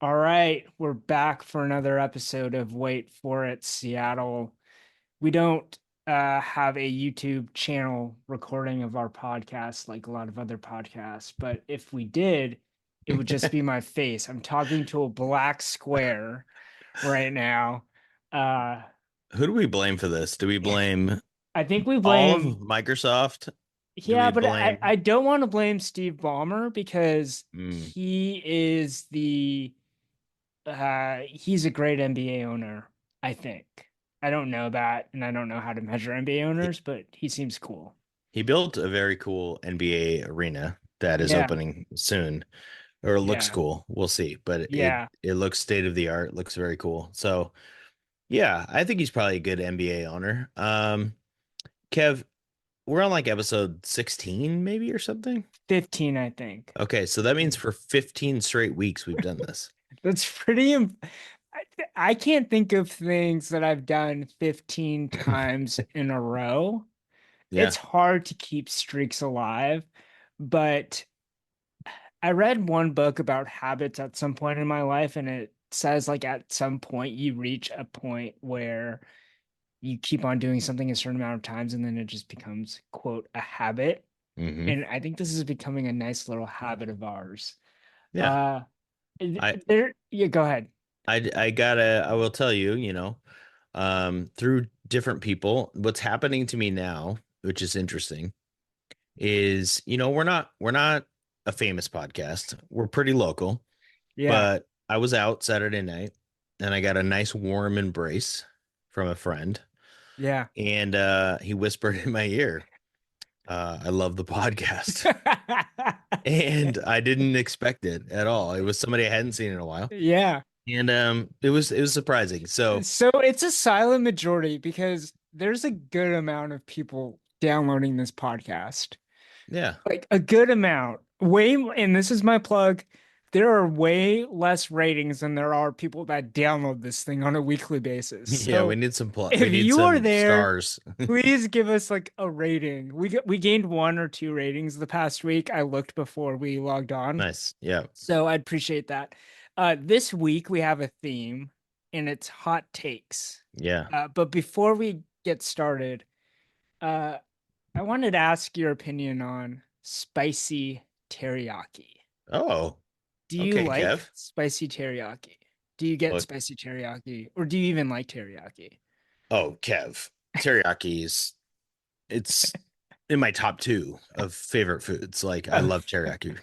All right, we're back for another episode of Wait for It, Seattle. We don't have a YouTube channel recording of our podcast like a lot of other podcasts, but if we did, it would just be my face. I'm talking to a black square right now. Uh, Who do we blame for this? Do we blame I think we all of blame, Microsoft? Do yeah, we but I, blame? I don't want to blame Steve Ballmer because Mm, he's a great NBA owner, I think. I don't know that, and I don't know how to measure NBA he, owners, but he seems cool. he built a very cool NBA arena that is Yeah, opening soon, or it looks yeah, cool. We'll see, but it yeah. it looks state of the art. Looks very cool. So yeah, I think he's probably a good NBA owner. Kev, we're on like episode 16, maybe or something. 15, I think. Okay, so that means for 15 straight weeks we've done this. That's I can't think of things that I've done 15 times in a row. It's Yeah. hard to keep streaks alive, but I read one book about habits at some point in my life, and it says like at some point you reach a point where you keep on doing something a certain amount of times and then it just becomes, quote, a habit. hmm And I think this is becoming a nice little habit of ours. Yeah. Uh I yeah, go ahead. I will tell you, through different people, what's happening to me now, which is interesting, is, we're not a famous podcast. We're pretty local, Yeah. but I was out Saturday night and I got a nice warm embrace from a friend. Yeah. And he whispered in my ear, I love the podcast. And I didn't expect it at all. It was somebody I hadn't seen in a while. Yeah. And it was surprising. So So it's a silent majority because there's a good amount of people downloading this podcast. yeah. Like a good amount. And this is my plug. There are way less ratings than there are people that download this thing on a weekly basis. Yeah, we So need we if need you are some there, stars. please give us like a rating. We gained one or two ratings the past week. I looked before we logged on. Nice. Yeah. So I'd appreciate that. This week we have a theme and it's hot takes. Yeah. But before we get started, uh, I wanted to ask your opinion on spicy teriyaki. Oh, Do you okay, like Kev. spicy teriyaki? Do you get Look. spicy teriyaki? Or do you even like teriyaki? Oh, Kev. Teriyaki it's in my top two of favorite foods. Like I Uh, love teriyaki.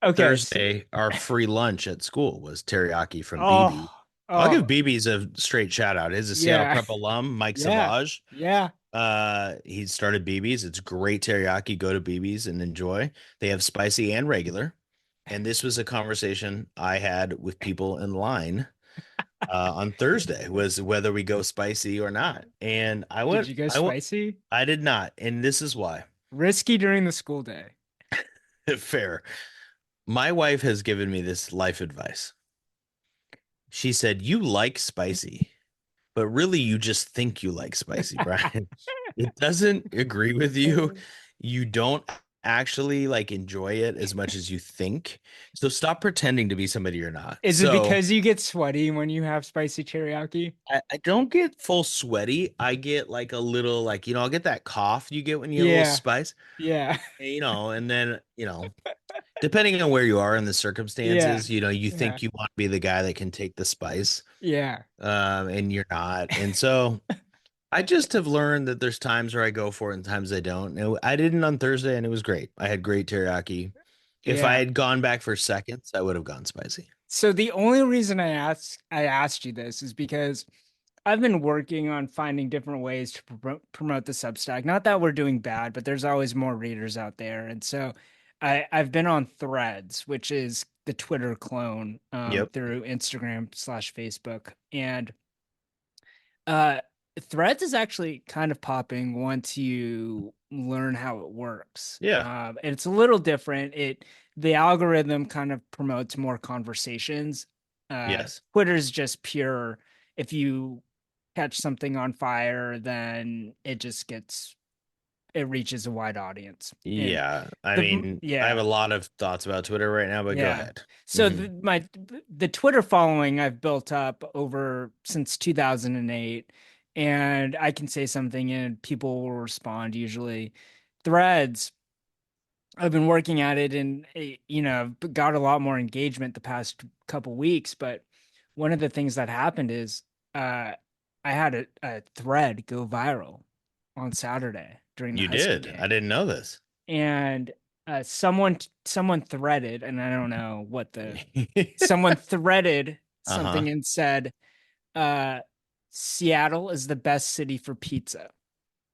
okay. Thursday, our free lunch at school was teriyaki from BB. Oh, I'll give oh, BB's a straight shout out. He's a Seattle yeah, Prep alum, Mike yeah, Savage. yeah. He started BB's. It's great teriyaki. Go to BB's and enjoy. They have spicy and regular. And this was a conversation I had with people in line on Thursday was whether we go spicy or not. And Did you go spicy? I did not. And this is why. Risky during the school day. Fair. My wife has given me this life advice. She said, "You like spicy, but really you just think you like spicy, Brian. It doesn't agree with you. You don't actually like enjoy it as much as you think. So stop pretending to be somebody you're not." Is it So because you get sweaty when you have spicy teriyaki? I don't get full sweaty. I get like a little like, I'll get that cough you get when you get a little Yeah, spice. yeah, And then, depending on where you are in the yeah, circumstances, you yeah, think you want to be the guy that can take the spice, yeah. and you're not. And so I just have learned that there's times where I go for it and times I don't. And I didn't on Thursday, and it was great. I had great teriyaki. If I Yeah. had gone back for seconds, I would have gone spicy. So the only reason I asked you this is because I've been working on finding different ways to promote the Substack. Not that we're doing bad, but there's always more readers out there. And so I've been on Threads, which is the Twitter clone, Yep. through Instagram/Facebook. And uh, Threads is actually kind of popping once you learn how it works. Yeah. And it's a little different. The algorithm kind of promotes more conversations. Yes. Twitter's just pure. If you catch something on fire, then it just gets it reaches a wide audience. And Yeah. I the mean, I have a yeah, lot of thoughts about Twitter right now, but go yeah. ahead. So Hmm. the Twitter following I've built up over since 2008, and I can say something and people will respond usually. Threads, I've been working at it and got a lot more engagement the past couple weeks, but one of the things that happened is I had a thread go viral on Saturday during the You Husky did. I game. didn't know this. And someone threaded, and I don't know what the someone threaded Uh-huh. something and said, uh, Seattle is the best city for pizza.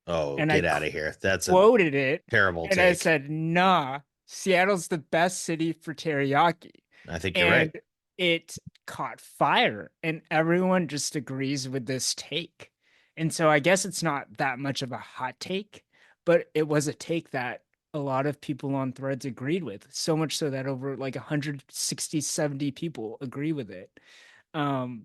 Oh, And I get out of here. That's a quoted it terrible and I take. said, nah, Seattle's the best city for teriyaki. I think you're right. And it caught fire, and everyone just agrees with this take. And so I guess it's not that much of a hot take, but it was a take that a lot of people on threads agreed with, so much so that over like 160, 70 people agree with it. Um,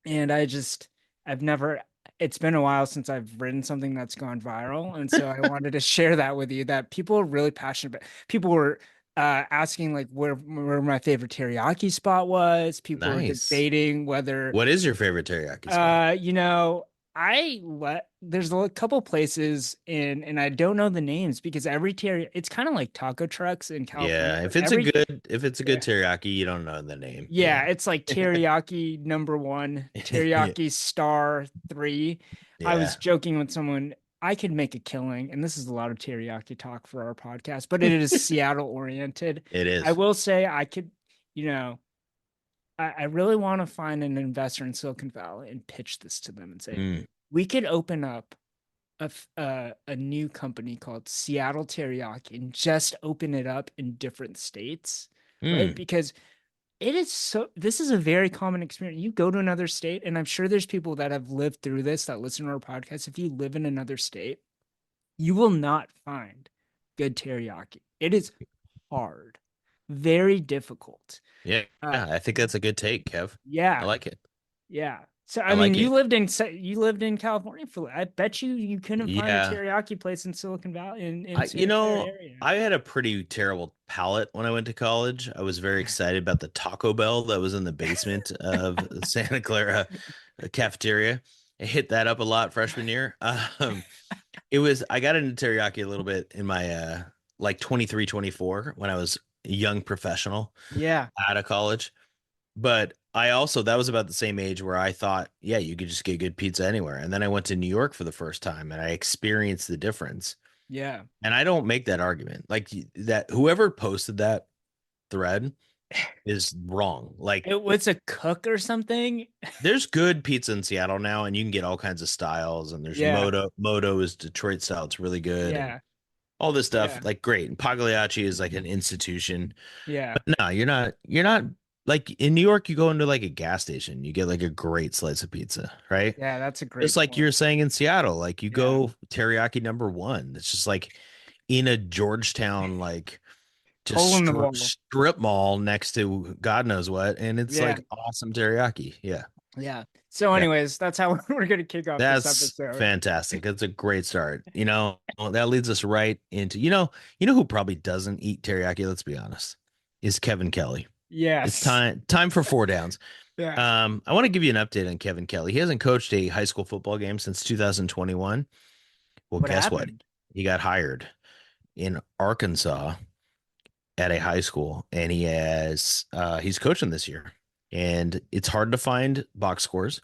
and I've never, it's been a while since I've written something that's gone viral. And so I wanted to share that with you that people are really passionate about. People were asking like where my favorite teriyaki spot was. People were Nice. debating whether, What is your favorite teriyaki spot? uh, you know, there's a couple places and I don't know the names because it's kind of like taco trucks in California, Yeah, but every, if it's a good yeah. teriyaki, you don't know the name. Yeah, Yeah. it's like teriyaki number one, teriyaki star three. I was Yeah. joking with someone, I could make a killing, and this is a lot of teriyaki talk for our podcast, but it is Seattle oriented. It I is. will say I could, you know, I really want to find an investor in Silicon Valley and pitch this to them and say, Mm. we could open up a new company called Seattle Teriyaki and just open it up in different states, right? Mm. Because this is a very common experience. You go to another state, and I'm sure there's people that have lived through this that listen to our podcast. If you live in another state, you will not find good teriyaki. It is hard, very difficult. Yeah. Uh, Yeah, I think that's a good take, Kev. I yeah, like it. yeah. So I I mean, like it. you lived in California for. I bet you couldn't find a Yeah. teriyaki place in Silicon Valley in I, you Santa Clara know, area. I had a pretty terrible palate when I went to college. I was very excited about the Taco Bell that was in the basement of Santa Clara cafeteria. I hit that up a lot freshman year. I got into teriyaki a little bit in my like 23, 24 when I was a young professional Yeah, out of college. But I also, that was about the same age where I thought, yeah, you could just get good pizza anywhere. And then I went to New York for the first time and I experienced the difference. yeah. And I don't make that argument. Like that, whoever posted that thread is wrong. Like It was a cook or something. there's good pizza in Seattle now, and you can get all kinds of styles. And there's Yeah, Moto is Detroit style. It's really good, and yeah, all this stuff, yeah, like great. And Pagliacci is like an institution. yeah. But no, you're not like in New York, you go into like a gas station, you get like a great slice of pizza, right? Yeah, that's a Just great like point. you're saying in Seattle, like you Yeah. go teriyaki number one. It's just like in a Georgetown, like just Hole in the wall. strip mall next to God knows what, and it's Yeah. like awesome teriyaki. Yeah, Yeah. So, yeah, anyways, that's how we're going to kick off this that's episode. fantastic. That's a great start. That leads us right into who probably doesn't eat teriyaki. Let's be honest, is Kevin Kelly. It's Yes. time for four downs. Yeah. I want to give you an update on Kevin Kelly. He hasn't coached a high school football game since 2021. Well, What guess what? happened? He got hired in Arkansas at a high school, and he's coaching this year. And it's hard to find box scores,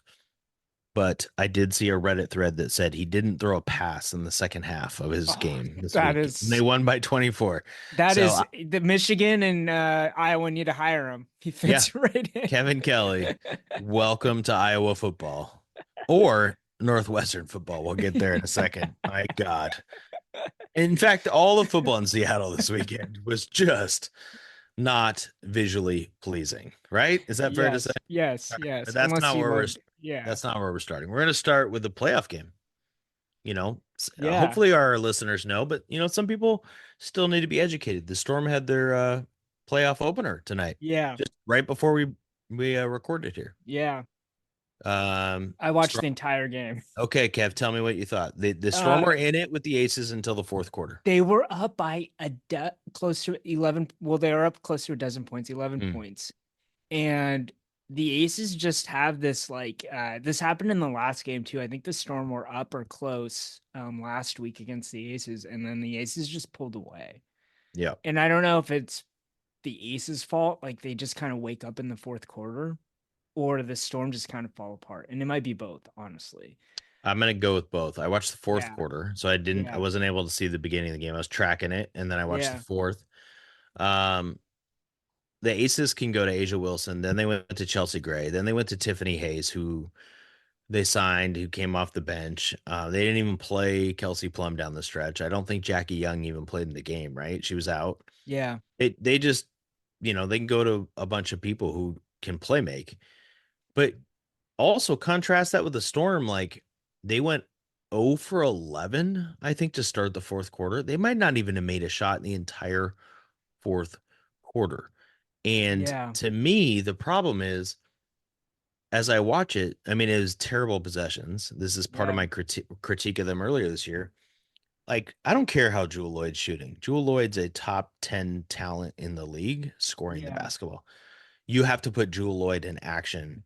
but I did see a Reddit thread that said he didn't throw a pass in the second half of his Oh, game this that week. And they is won by 24. that So is the Michigan and Iowa need to hire him. He yeah, fits right in. Kevin Kelly, welcome to Iowa football or Northwestern football. We'll get there in a second. My God. In fact, all the football in Seattle this weekend was just not visually pleasing, right? Is that fair to say? Yes. Yes. All right, but Yes. Unless you loved. Yeah. that's not where we're starting. We're going to start with the playoff game. Yeah. Hopefully our listeners know, but some people still need to be educated. The Storm had their playoff opener tonight, Yeah. just right before we recorded here. Yeah. I watched Storm. the entire game. Okay, Kev, tell me what you thought. The Storm Uh, were in it with the Aces until the fourth quarter. they were up by close to 11. Well, they were up close to a dozen points, 11 Hmm. points. And the Aces just have this like this happened in the last game too. I think the Storm were up or close last week against the Aces, and then the Aces just pulled away. Yeah. And I don't know if it's the Aces' fault, like they just kind of wake up in the fourth quarter, or the Storm just kind of fall apart. And it might be both, honestly. I'm gonna go with both. I watched the fourth Yeah, quarter, so I yeah, wasn't able to see the beginning of the game. I was tracking it, and then I watched the yeah, fourth. Um, the Aces can go to Asia Wilson, then they went to Chelsea Gray, then they went to Tiffany Hayes, who they signed, who came off the bench. They didn't even play Kelsey Plum down the stretch. I don't think Jackie Young even played in the game, right? She was out. yeah, They just, they can go to a bunch of people who can play make. But also contrast that with the Storm, like they went 0 for 11, I think, to start the fourth quarter. They might not even have made a shot in the entire fourth quarter. And yeah, to me, the problem is as I watch it, I mean, it was terrible possessions. This is part of yeah, my critique of them earlier this year. Like, I don't care how Jewel Lloyd's shooting. Jewel Lloyd's a top 10 talent in the league scoring the yeah, basketball. You have to put Jewel Lloyd in action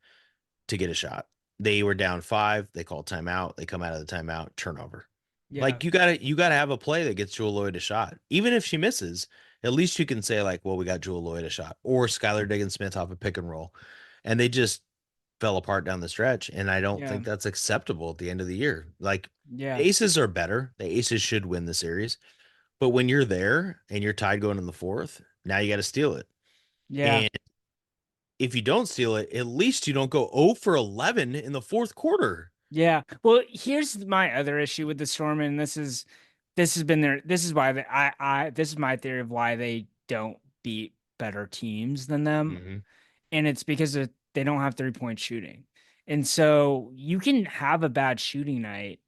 to get a shot. They were down five. They call timeout. They come out of the timeout, turnover. yeah, Like you gotta have a play that gets Jewel Lloyd a shot. Even if she misses, at least you can say like, well, we got Jewel Lloyd a shot or Skylar Diggins Smith off a pick and roll. And they just fell apart down the stretch. And I don't yeah, think that's acceptable at the end of the year. Like the yeah, Aces are better. The Aces should win the series. But when you're there and you're tied going in the fourth, now you got to steal it. yeah. And if you don't steal it, at least you don't go 0 for 11 in the fourth quarter. Yeah. Well, here's my other issue with the Storm, and this has been their this is why this is my theory of why they don't beat better teams than them. Hmm. And it's because they don't have 3-point shooting. And so you can have a bad shooting night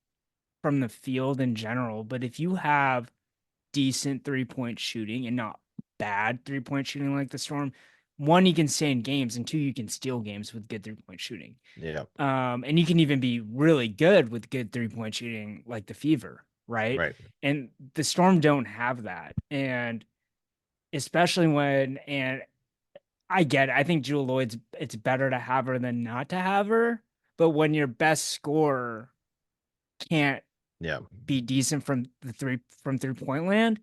from the field in general, but if you have decent 3-point shooting and not bad 3-point shooting like the Storm, one, you can stay in games, and two, you can steal games with good 3-point shooting. Yeah. And you can even be really good with good 3-point shooting, like the Fever, right? Right. And the Storm don't have that. And especially and I get it. I think Jewel Lloyd's it's better to have her than not to have her. But when your best scorer can't Yeah. be decent from 3-point land,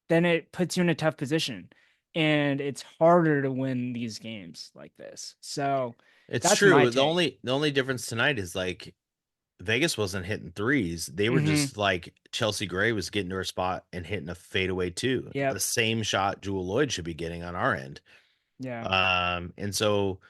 then it puts you in a tough position. And it's harder to win these games like this. So It's that's my true. The take. only the only difference tonight is like Vegas wasn't hitting threes. They were Hmm. just like Chelsea Gray was getting to her spot and hitting a fadeaway too. The Yep. same shot Jewel Lloyd should be getting on our end. Yeah. And so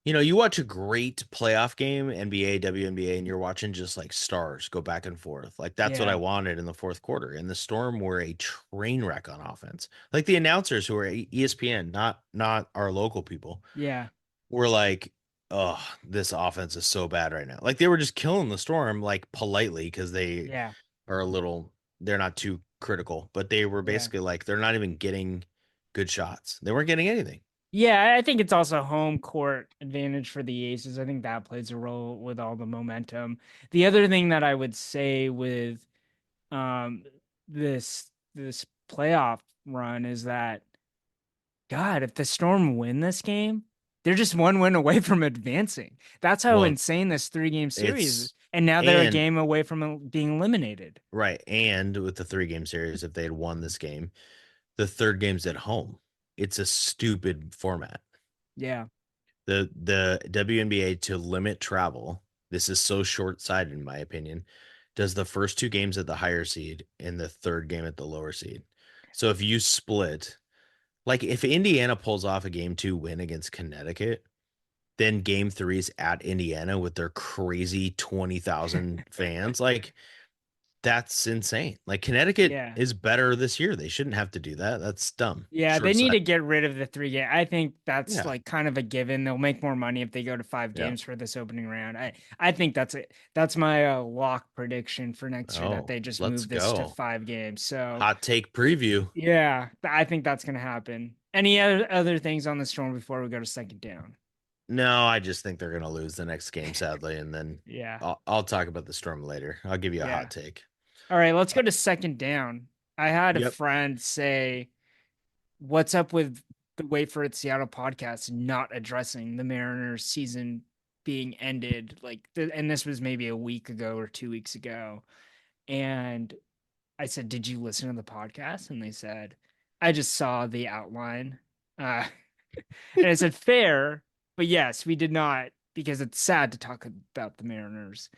you watch a great playoff game, NBA, WNBA, and you're watching just like stars go back and forth. Like that's what I Yeah. wanted in the fourth quarter. And the Storm were a train wreck on offense. Like the announcers who are ESPN, not our local people, Yeah. were like, "Oh, this offense is so bad right now." Like they were just killing the Storm, like politely, because they Yeah. are a little, they're not too critical, but they were Yeah. basically like, they're not even getting good shots. They weren't getting anything. Yeah, I think it's also home court advantage for the Aces. I think that plays a role with all the momentum. The other thing that I would say with um this playoff run is that God, if the Storm win this game, they're just one win away from advancing. That's how Well, insane this 3-game series is. it's And now they're a and game away from being eliminated. right, and with the three-game series, if they had won this game, the third game's at home. It's a stupid format. Yeah. The WNBA, to limit travel, this is so short-sighted in my opinion, does the first two games at the higher seed and the third game at the lower seed. So if you split, like if Indiana pulls off a game two win against Connecticut, then game three's at Indiana with their crazy 20,000 fans. Like that's insane. Like Connecticut Yeah. is better this year. They shouldn't have to do that. That's dumb. Yeah, they Short need sight. to get rid of the 3 game. I think that's Yeah. like kind of a given. They'll make more money if they go to five Yeah. games for this opening round. I think that's it. That's my lock prediction for next year that Oh, they just let's move this to go. 5 games. So Hot take preview. yeah, I think that's gonna happen. Any other things on the Storm before we go to second down? No, I just think they're gonna lose the next game, sadly, and then Yeah. I'll talk about the Storm later. I'll give you a hot Yeah. take. All right, let's Uh, go to second down. I had a yep. friend say, "What's up with the Wait for It Seattle podcast not addressing the Mariners season being ended?" And this was maybe a week ago or 2 weeks ago. And I said, "Did you listen to the podcast?" And they said, "I just saw the outline." Uh, and I said, "Fair, but yes, we did not because it's sad to talk about the Mariners."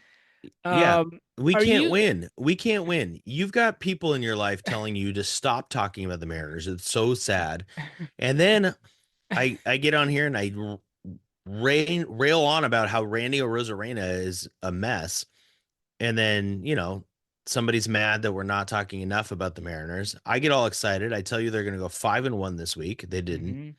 Yeah, Um, we are can't you? win. We can't win. You've got people in your life telling you to stop talking about the Mariners. It's so sad. And then I get on here and I rail on about how Randy Arozarena is a mess. And then, somebody's mad that we're not talking enough about the Mariners. I get all excited. I tell you they're going to go 5-1 this week. They didn't. Mhm.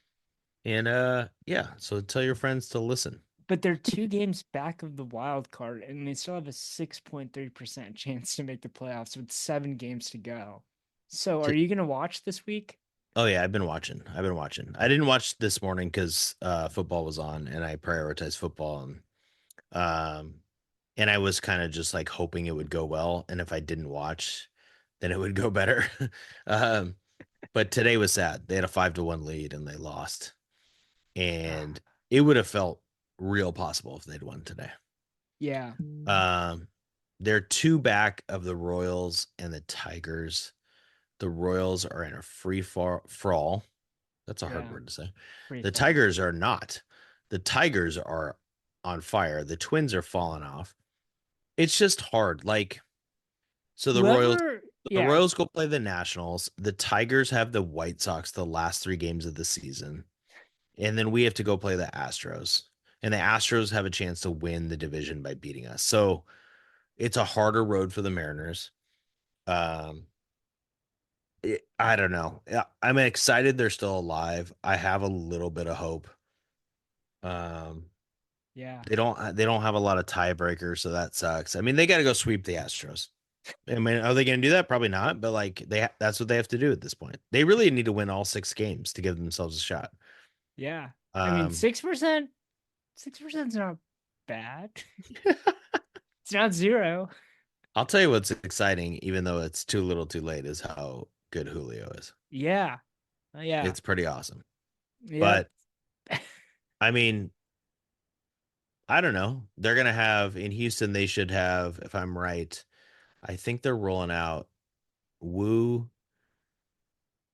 And yeah, so tell your friends to listen. But they're 2 games back of the wild card, and they still have a 6.3% chance to make the playoffs with 7 games to go. So, are To, you going to watch this week? oh yeah, I've been watching. I've been watching. I didn't watch this morning because football was on and I prioritized football um and I was kind of just like hoping it would go well. And if I didn't watch, then it would go better. um, but today was sad. They had a 5-1 lead and they lost. And it would have felt real possible if they'd won today. Yeah, Um, they're two back of the Royals and the Tigers. The Royals are in a free fall. That's a hard yeah, word to say. free The fall. Tigers are not. The Tigers are on fire. The Twins are falling off. It's just hard. Like, so Whoever, the yeah, Royals go play the Nationals. The Tigers have the White Sox the last 3 games of the season. And then we have to go play the Astros. And the Astros have a chance to win the division by beating us. So it's a harder road for the Mariners. Um, I don't know. I'm excited they're still alive. I have a little bit of hope. Um, yeah, they don't have a lot of tiebreakers, so that sucks. I mean, they got to go sweep the Astros. I mean, are they going to do that? Probably not. But like that's what they have to do at this point. They really need to win all 6 games to give themselves a shot. yeah. I mean, Um, 6%, 6% is not bad. It's not zero. I'll tell you what's exciting, even though it's too little, too late, is how good Julio is. Yeah, yeah, It's pretty awesome. yep. But I mean, I don't know. They're gonna have in Houston. They should have, if I'm right, I think they're rolling out Woo,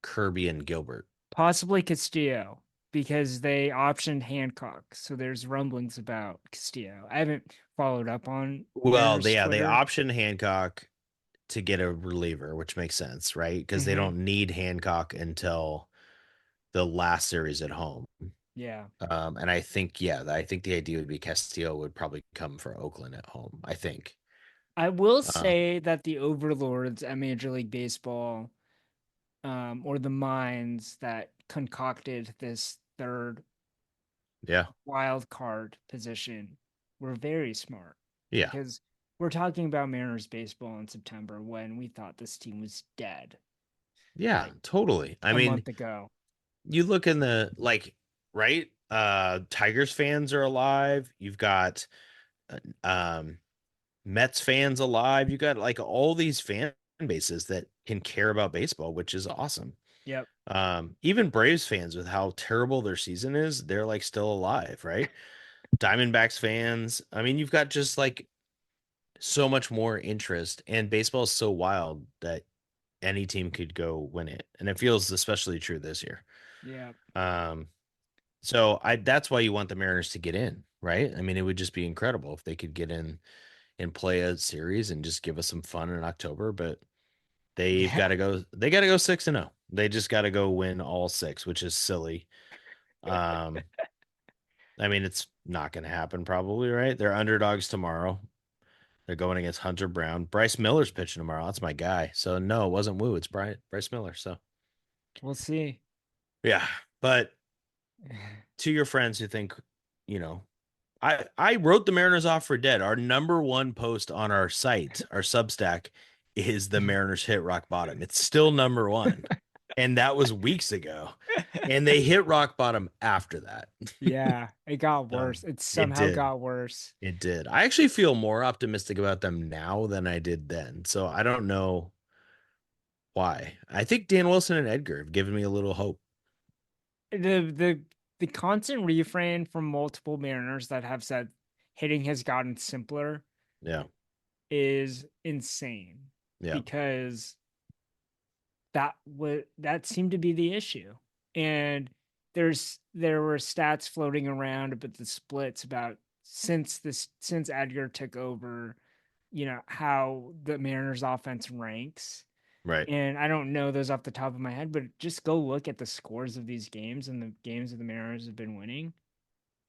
Kirby, and Gilbert. Possibly Castillo because they optioned Hancock. So there's rumblings about Castillo. I haven't followed up on Well, Mariners they Twitter. optioned Hancock to get a reliever, which makes sense, right? Because they Hmm. don't need Hancock until the last series at home. Yeah. And I think, yeah, I think the idea would be Castillo would probably come for Oakland at home. I think. I will Uh, say that the overlords at Major League Baseball, or the minds that concocted this third yeah, wild card position, were very smart yeah, because we're talking about Mariners baseball in September when we thought this team was dead yeah, like totally. I a mean, month ago. you look in the like, right? Tigers fans are alive. You've got uh, um Mets fans alive. You got like all these fan bases that can care about baseball, which is awesome. Yep. Even Braves fans with how terrible their season is, they're like still alive, right? Diamondbacks fans. I mean, you've got just like so much more interest, and baseball is so wild that any team could go win it. And it feels especially true this year. Yeah. Um, so I that's why you want the Mariners to get in, right? I mean, it would just be incredible if they could get in and play a series and just give us some fun in October, but Yeah. they got to go 6-0. They just got to go win all 6, which is silly. Um, I mean, it's not going to happen probably, right? They're underdogs tomorrow. They're going against Hunter Brown. Bryce Miller's pitching tomorrow. That's my guy. So no, it wasn't Woo. It's Bryce Miller. So We'll see. yeah, but to your friends who think, you know, I wrote the Mariners off for dead. Our number one post on our site, our Substack, is the Mariners hit rock bottom. It's still number one. And that was weeks ago. And they hit rock bottom after that. Yeah, it got So worse. It it somehow did. got worse. It did. I actually feel more optimistic about them now than I did then. So I don't know why. I think Dan Wilson and Edgar have given me a little hope. The constant refrain from multiple Mariners that have said hitting has gotten simpler Yeah. is insane Yeah. because that seemed to be the issue. And there were stats floating around about the splits about since Edgar took over, how the Mariners offense ranks. Right. And I don't know those off the top of my head, but just go look at the scores of these games and the games that the Mariners have been winning.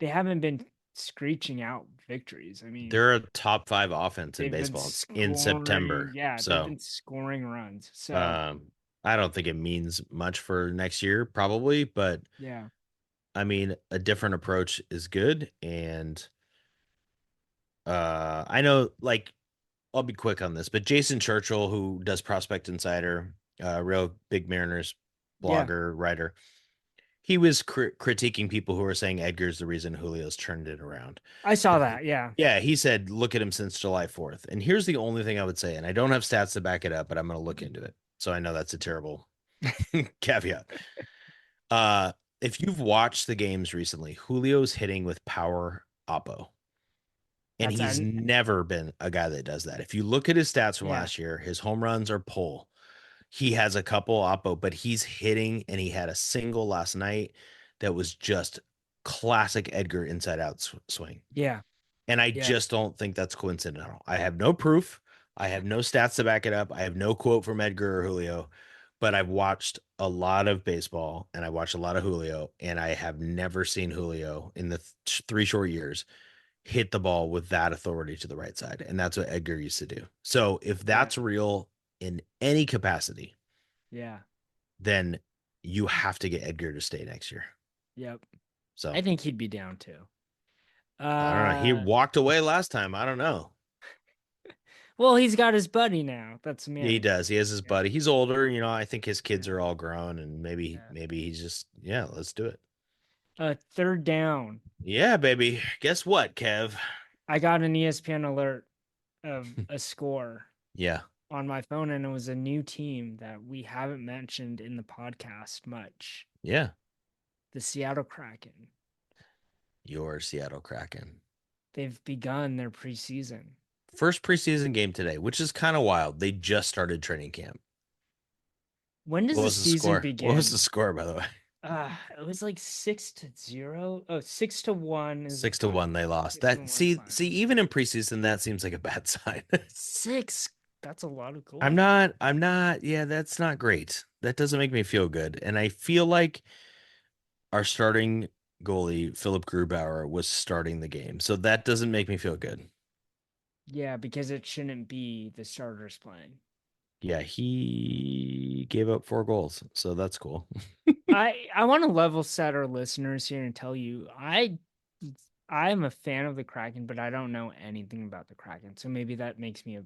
They haven't been screeching out victories. I mean, They're a top five offense in they've been baseball in scoring, September. yeah, they've So been scoring runs. So, um I don't think it means much for next year, probably, but yeah. I mean a different approach is good. And I know like I'll be quick on this, but Jason Churchill, who does Prospect Insider, real big Mariners Yeah. blogger, writer, he was critiquing people who are saying Edgar's the reason Julio's turned it around. I saw And that. Yeah. yeah, he said, look at him since July 4th. And here's the only thing I would say, and I don't have stats to back it up, but I'm going to look into it. So I know that's a terrible caveat. Uh, if you've watched the games recently, Julio's hitting with power oppo. And That's he's an never been a guy that does that. If you look at his stats from yeah. last year, his home runs are pull. He has a couple oppo, but he's hitting, and he had a single last night that was just classic Edgar inside out swing. Yeah. And I Yeah. just don't think that's coincidental. I have no proof. I have no stats to back it up. I have no quote from Edgar or Julio, but I've watched a lot of baseball and I watched a lot of Julio, and I have never seen Julio in the 3 short years hit the ball with that authority to the right side. And that's what Edgar used to do. So if Yeah. that's real in any capacity, Yeah. then you have to get Edgar to stay next year. Yep. So I think he'd be down too. I don't know. He Uh walked away last time. I don't know. well, he's got his buddy now. That's Yeah, he Manny. does. He has his Yeah. buddy. He's older. I think his Yeah. kids are all grown, and maybe Yeah. maybe he's just yeah. Let's do it. Third down. Yeah, baby. Guess what, Kev? I got an ESPN alert of a score Yeah, on my phone, and it was a new team that we haven't mentioned in the podcast much. yeah. The Seattle Kraken. Your Seattle Kraken. They've begun their preseason. First preseason game today, which is kind of wild. They just started training camp. When does What the was the season score? What was the begin? score, by the way? It was like 6-0. Oh, 6-1 is the 6-1, final. they lost. 6-1 That final. see, even in preseason, that seems like a bad sign. Six. That's a lot of I'm goals. not, I'm not, yeah, that's not great. That doesn't make me feel good. And I feel like our starting goalie, Philip Grubauer, was starting the game. So that doesn't make me feel good. Yeah, because it shouldn't be the starters playing. Yeah, he gave up 4 goals. So that's cool. I want to level set our listeners here and tell you I'm a fan of the Kraken, but I don't know anything about the Kraken. So maybe that makes me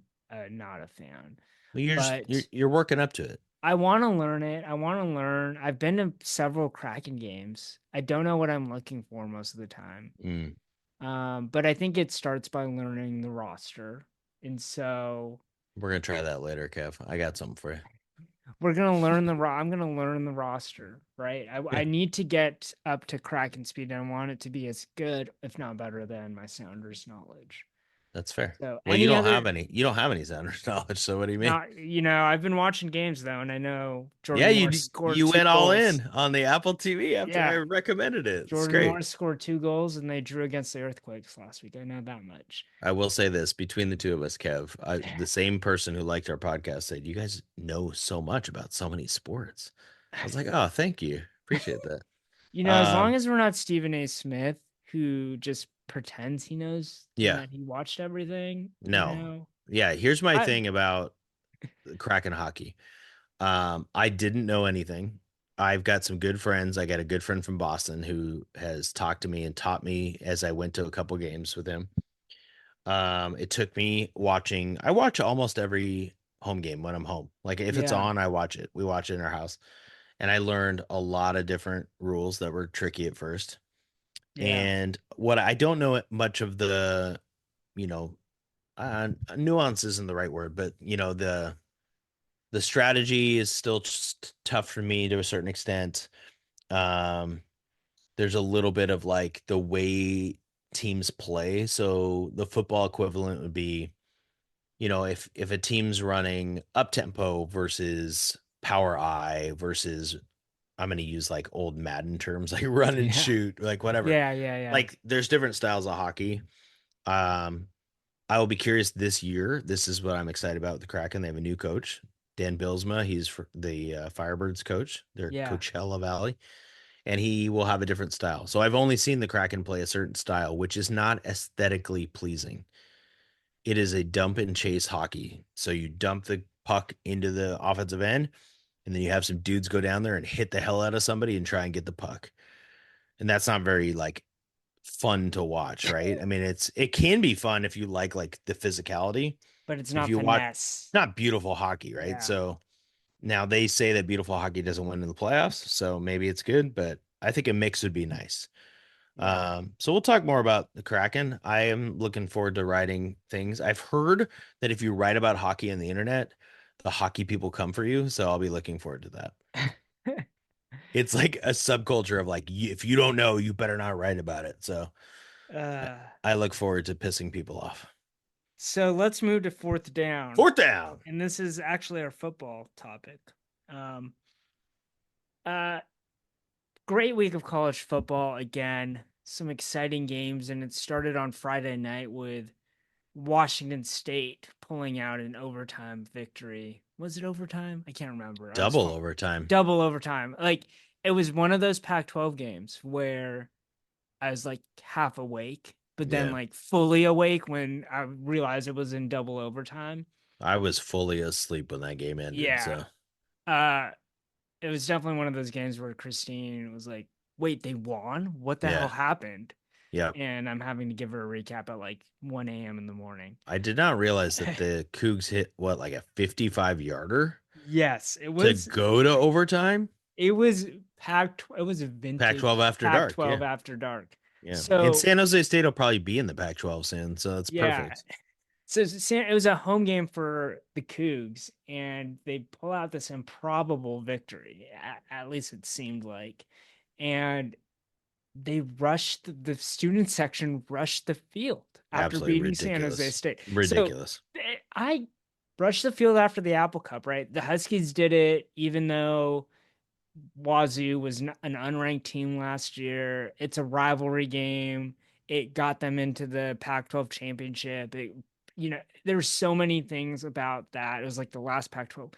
not a fan. Well, you're just But you're working up to it. I want to learn it. I want to learn. I've been to several Kraken games. I don't know what I'm looking for most of the time. Mm, But I think it starts by learning the roster. And so we're gonna try that later, Kev. I got something for we're gonna learn I'm gonna learn the roster, right? you. I need to get up to Kraken speed, and I want it to be as good, if not better, than my Sounders knowledge. That's fair. So Well, you any don't have other any. You don't have any Sounders knowledge. So what do you mean? not I've been watching games though, and I know Yeah, Jordan Morris scored you two went all goals. in on the Apple TV after I Yeah, recommended it. It's Jordan great. Morris scored 2 goals, and they drew against the Earthquakes last week. I know that much. I will say this between the two of us, Kev, the same person who liked our podcast said, "You guys know so much about so many sports." I was like, "Oh, thank you, appreciate that." As long Um, as we're not Stephen A. Smith, who just pretends he knows and yeah, that he watched everything, no, yeah. Here's my I thing about Kraken hockey. I didn't know anything. I've got some good friends. I got a good friend from Boston who has talked to me and taught me as I went to a couple games with him. It took me watching. I watch almost every home game when I'm home. Like if it's yeah, on, I watch it. We watch it in our house. and I learned a lot of different rules that were tricky at first. Yeah. And what I don't know much of the, you know, nuance isn't the right word, but the strategy is still just tough for me to a certain extent. Um, there's a little bit of like the way teams play. So the football equivalent would be, if a team's running up tempo versus power I versus, I'm going to use like old Madden terms like run and Yeah. shoot, like whatever. Yeah. Yeah. Yeah. Like there's different styles of hockey. Um, I will be curious this year. This is what I'm excited about with the Kraken. They have a new coach, Dan Bilsma. He's the Firebirds coach, their Yeah. Coachella Valley, and he will have a different style. So I've only seen the Kraken play a certain style, which is not aesthetically pleasing. It is a dump and chase hockey. So you dump the puck into the offensive end, and then you have some dudes go down there and hit the hell out of somebody and try and get the puck. And that's not very like fun to watch, right? I mean, it can be fun if you like the physicality. But it's If not you watch finesse. not beautiful hockey, right? Yeah. So now they say that beautiful hockey doesn't win in the playoffs, so maybe it's good, but I think a mix would be nice. Yeah. So we'll talk more about the Kraken. I am looking forward to writing things. I've heard that if you write about hockey on the internet, the hockey people come for you, so I'll be looking forward to that. It's like a subculture of like, if you don't know, you better not write about it. So I uh, I look forward to pissing people off. so let's move to fourth down. Fourth down. And this is actually our football topic. Um, uh, Great week of college football again. Some exciting games, and it started on Friday night with Washington State pulling out an overtime victory. Was it overtime? I can't remember. Double overtime. Double overtime. Like it was one of those Pac-12 games where I was like half awake, but then Yeah. like fully awake when I realized it was in double overtime. I was fully asleep when that game ended. Yeah. So Uh it was definitely one of those games where Christine was like, "Wait, they won? What the hell yeah. happened?" Yeah. And I'm having to give her a recap at like 1 a.m. in the morning. I did not realize that the Cougs hit what, like a 55 yarder Yes, to go to overtime? it was Pac it was a Pac-12 vintage after dark. Pac-12 Yeah. after dark. Yeah. And So San Jose State will probably be in the Pac-12 soon. So that's yeah, perfect. so it was a home game for the Cougs, and they pull out this improbable victory. At least it seemed like, and they rushed the student section rushed the field after Absolutely beating San Jose ridiculous. State. So Ridiculous. I rushed the field after the Apple Cup, right? The Huskies did it, even though Wazoo was an unranked team last year. It's a rivalry game. It got them into the Pac-12 championship. There's so many things about that. It was like the last Pac-12.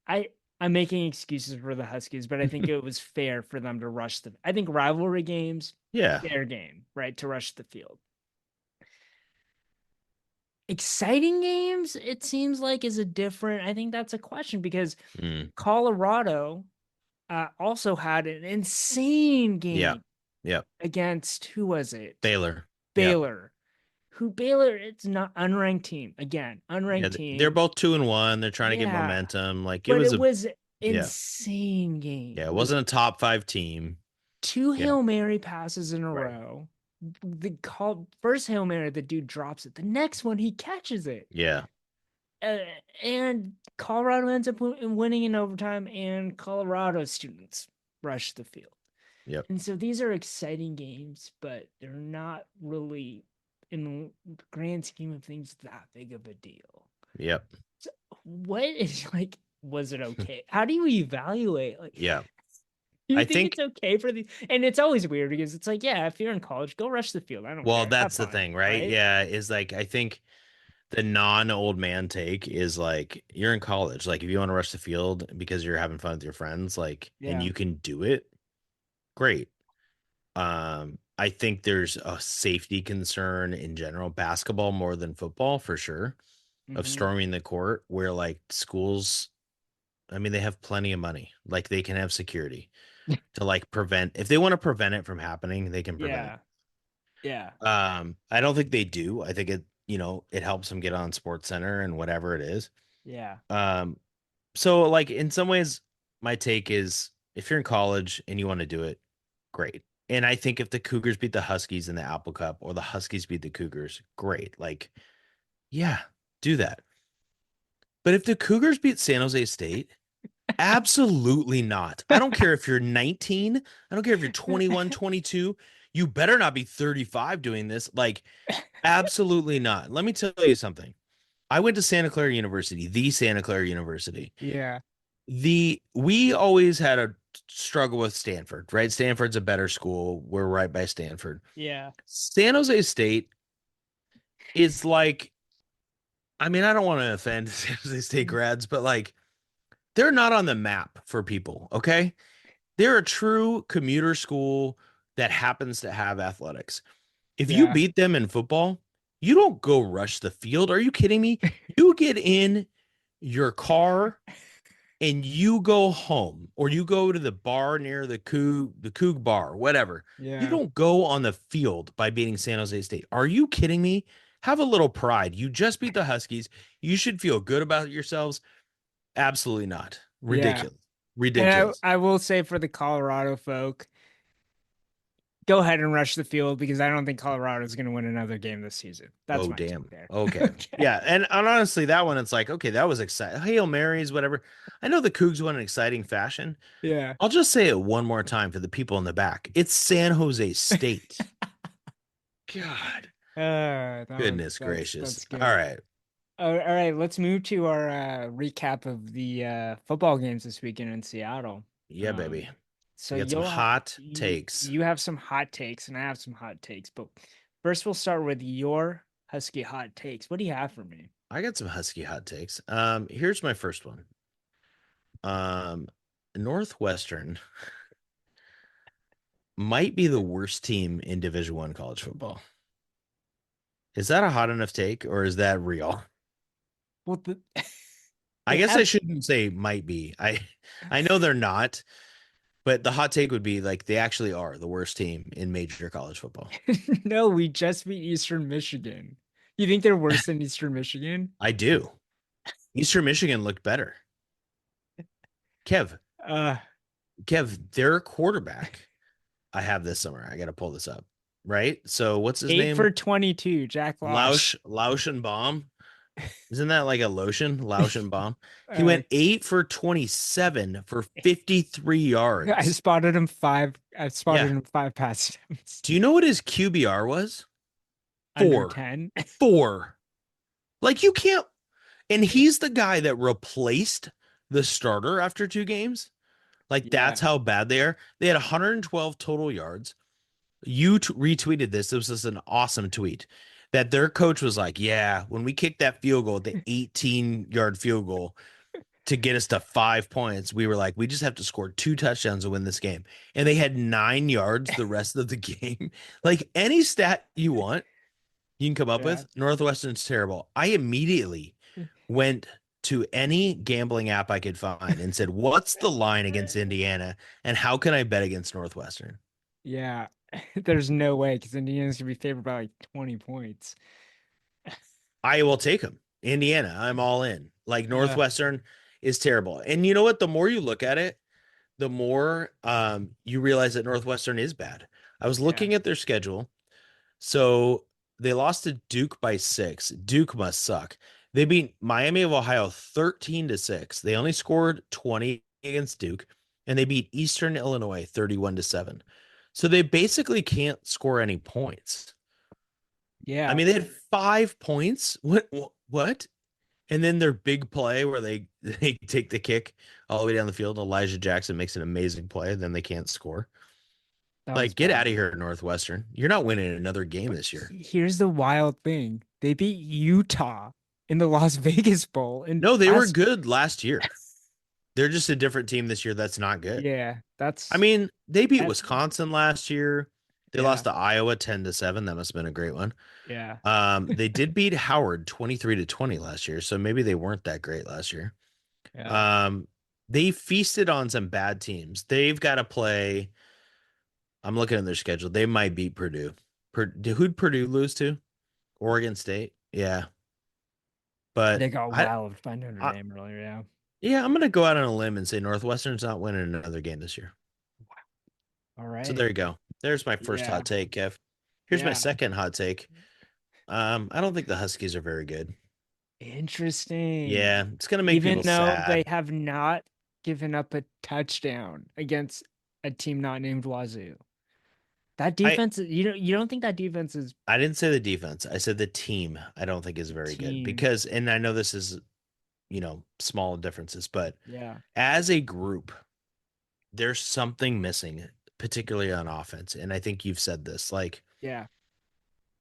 I I'm making excuses for the Huskies, but I think it was fair for them to rush the. I think rivalry games, Yeah. fair game, right? To rush the field. Exciting games, it seems like, is a different. I think that's a question because Mm. Colorado also had an insane Yeah. game Yep. against who was it? Baylor. Yep. Baylor. Who Baylor? It's not unranked team again. Yeah. Unranked They're team. both 2-1. They're trying to get Yeah, momentum. Like it but was it was yeah. insane Yeah. It game. wasn't a top five team. Two Yeah. Hail Mary passes in a Right. row. First Hail Mary, the dude drops it. The next one, he catches it. Yeah. Uh, and Colorado ends up winning in overtime, and Colorado students rush the field. Yep. And so these are exciting games, but they're not really, in the grand scheme of things, that big of a deal. Yep. So what is like, was it okay? How do you evaluate? Like, Yeah. do you I think think it's okay for these? And it's always weird because it's like, yeah, if you're in college, go rush the field. I don't well, care. Have that's the fun, thing, right? right? Yeah, is like I think the non-old man take is like you're in college. Like if you want to rush the field because you're having fun with your friends, like and Yeah. you can do it, great. I think there's a safety concern in general, basketball more than football for sure, of Mm-hmm. storming the court where like schools, I mean, they have plenty of money. Like they can have security to like prevent if they want to prevent it from happening, they can prevent it. Yeah. Yeah. I don't think they do. I think it helps them get on Sports Center and whatever it is. Yeah. Um, so like in some ways, my take is If you're in college and you want to do it, great. And I think if the Cougars beat the Huskies in the Apple Cup or the Huskies beat the Cougars, great. Like, yeah, do that. But if the Cougars beat San Jose State, absolutely not. I don't care if you're 19. I don't care if you're 21, 22. You better not be 35 doing this. Like, absolutely not. Let me tell you something. I went to Santa Clara University, the Santa Clara University. Yeah. We always had a struggle with Stanford, right? Stanford's a better school. We're right by Stanford. Yeah. San Jose State is like, I mean, I don't want to offend San Jose State grads, but like they're not on the map for people, okay? They're a true commuter school that happens to have athletics. If you Yeah. beat them in football, you don't go rush the field. Are you kidding me? You get in your car and you go home or you go to the bar near the Coug bar, whatever. You Yeah. don't go on the field by beating San Jose State. Are you kidding me? Have a little pride. You just beat the Huskies. You should feel good about yourselves. Absolutely not. Yeah. Ridiculous. And Ridiculous. I will say for the Colorado folk, go ahead and rush the field because I don't think Colorado is going to win another game this season. That's Oh, my take damn. there. Okay. Okay. Yeah. And honestly, that one, it's like, okay, that was exciting. Hail Marys, whatever. I know the Cougs won in exciting fashion. Yeah. I'll just say it one more time for the people in the back. It's San Jose State. God. Goodness gracious. That's All good. right. All right, let's move to our recap of the football games this weekend in Seattle. Yeah, baby. Um, so We got some hot takes. you have some hot takes and I have some hot takes, but first we'll start with your Husky hot takes. What do you have for me? I got some Husky hot takes. Here's my first one. Um, Northwestern might be the worst team in Division One college football. Is that a hot enough take or is that real? Well, I they guess I have shouldn't say might be. I know they're not, but the hot take would be like they actually are the worst team in major college football. no, we just beat Eastern Michigan. You think they're worse than Eastern Michigan? I do. Eastern Michigan looked better. Kev, Uh, their quarterback. I have this somewhere. I got to pull this up. Right? So what's his 8 name? for 22, Jack Losh. Lauschenbaum. Isn't that like a lotion? Lauschenbaum. He Uh, went 8 for 27 for 53 yards. I spotted Yeah. him 5 pass attempts. Do you know what his QBR was? Under Four. 10. Four. Like you can't. And he's the guy that replaced the starter after 2 games. Like Yeah. that's how bad they are. They had 112 total yards. You retweeted this. This was an awesome tweet that their coach was like, yeah, when we kicked that field goal, the 18-yard field goal to get us to 5 points, we were like, we just have to score 2 touchdowns to win this game. And they had 9 yards the rest of the game. Like any stat you want, you can come up Yeah. with. Northwestern's terrible. I immediately went to any gambling app I could find and said, what's the line against Indiana and how can I bet against Northwestern? Yeah. There's no way because Indiana's gonna be favored by like 20 points. I will take them. Indiana, I'm all in. Like Uh, Northwestern is terrible. And you know what? The more you look at it, the more you realize that Northwestern is bad. I was yeah. looking at their schedule. So they lost to Duke by 6. Duke must suck. They beat Miami of Ohio 13-6. They only scored 20 against Duke, and they beat Eastern Illinois 31-7. So they basically can't score any points. I Yeah. mean, they had 5 points. What? And then their big play where they take the kick all the way down the field. Elijah Jackson makes an amazing play. Then they can't score. That was Like, get bad. out of here, Northwestern. You're not winning another game this year. Here's the wild thing. They beat Utah in the Las Vegas Bowl and No, they were last good last year. They're just a different team this year that's not good. yeah, I that's mean, they beat that Wisconsin last year. They yeah. lost to Iowa 10-7. That must have been a great one. Yeah. They did beat Howard 23-20 last year, so maybe they weren't that great last year. Yeah. Um, they feasted on some bad teams. They've got to play. I'm looking at their schedule. They might beat Purdue. Who'd Purdue lose to? Oregon State. Yeah, but They got I, wowed by Notre I Dame earlier, yeah. Yeah, I'm gonna go out on a limb and say Northwestern's not winning another game this year. All So right. there you go. There's my first Yeah. hot take, Kev. Here's my Yeah. second hot take. I don't think the Huskies are very good. Interesting. Yeah, it's gonna make Even people though they sad. have not given up a touchdown against a team not named Wazoo. That I defense, you don't think that defense is I didn't say the defense. I said the team. I don't think is the very good team? because, and I know this is small differences, but Yeah. as a group, there's something missing, particularly on offense. And I think you've said this. Like Yeah.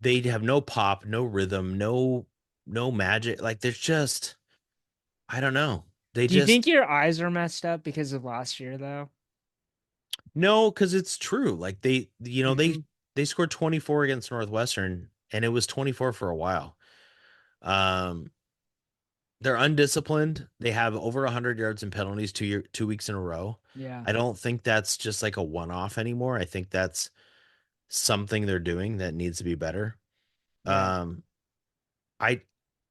they have no pop, no rhythm, no magic. Like there's just I don't know. They Do you think just your eyes are messed up because of last year though? no, because it's true. Like Hmm. they scored 24 against Northwestern, and it was 24 for a while. Um, they're undisciplined. They have over 100 yards and penalties 2 weeks in a row. Yeah. I don't think that's just like a one-off anymore. I think that's something they're doing that needs to be better. Yeah. Um, I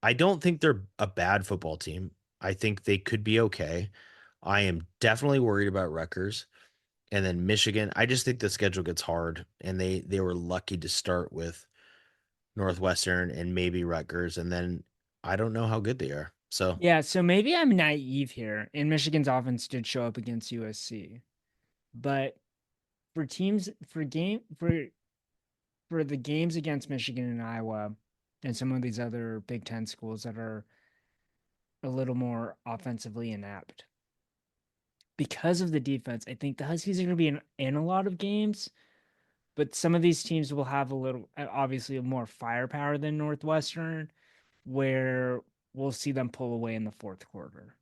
I don't think they're a bad football team. I think they could be okay. I am definitely worried about Rutgers and then Michigan. I just think the schedule gets hard, and they were lucky to start with Northwestern and maybe Rutgers, and then I don't know how good they are. So Yeah, so maybe I'm naive here. And Michigan's offense did show up against USC. But for teams for the games against Michigan and Iowa and some of these other Big Ten schools that are a little more offensively inept, because of the defense, I think the Huskies are going to be in a lot of games, but some of these teams will have a little, obviously, more firepower than Northwestern, where we'll see them pull away in the fourth quarter,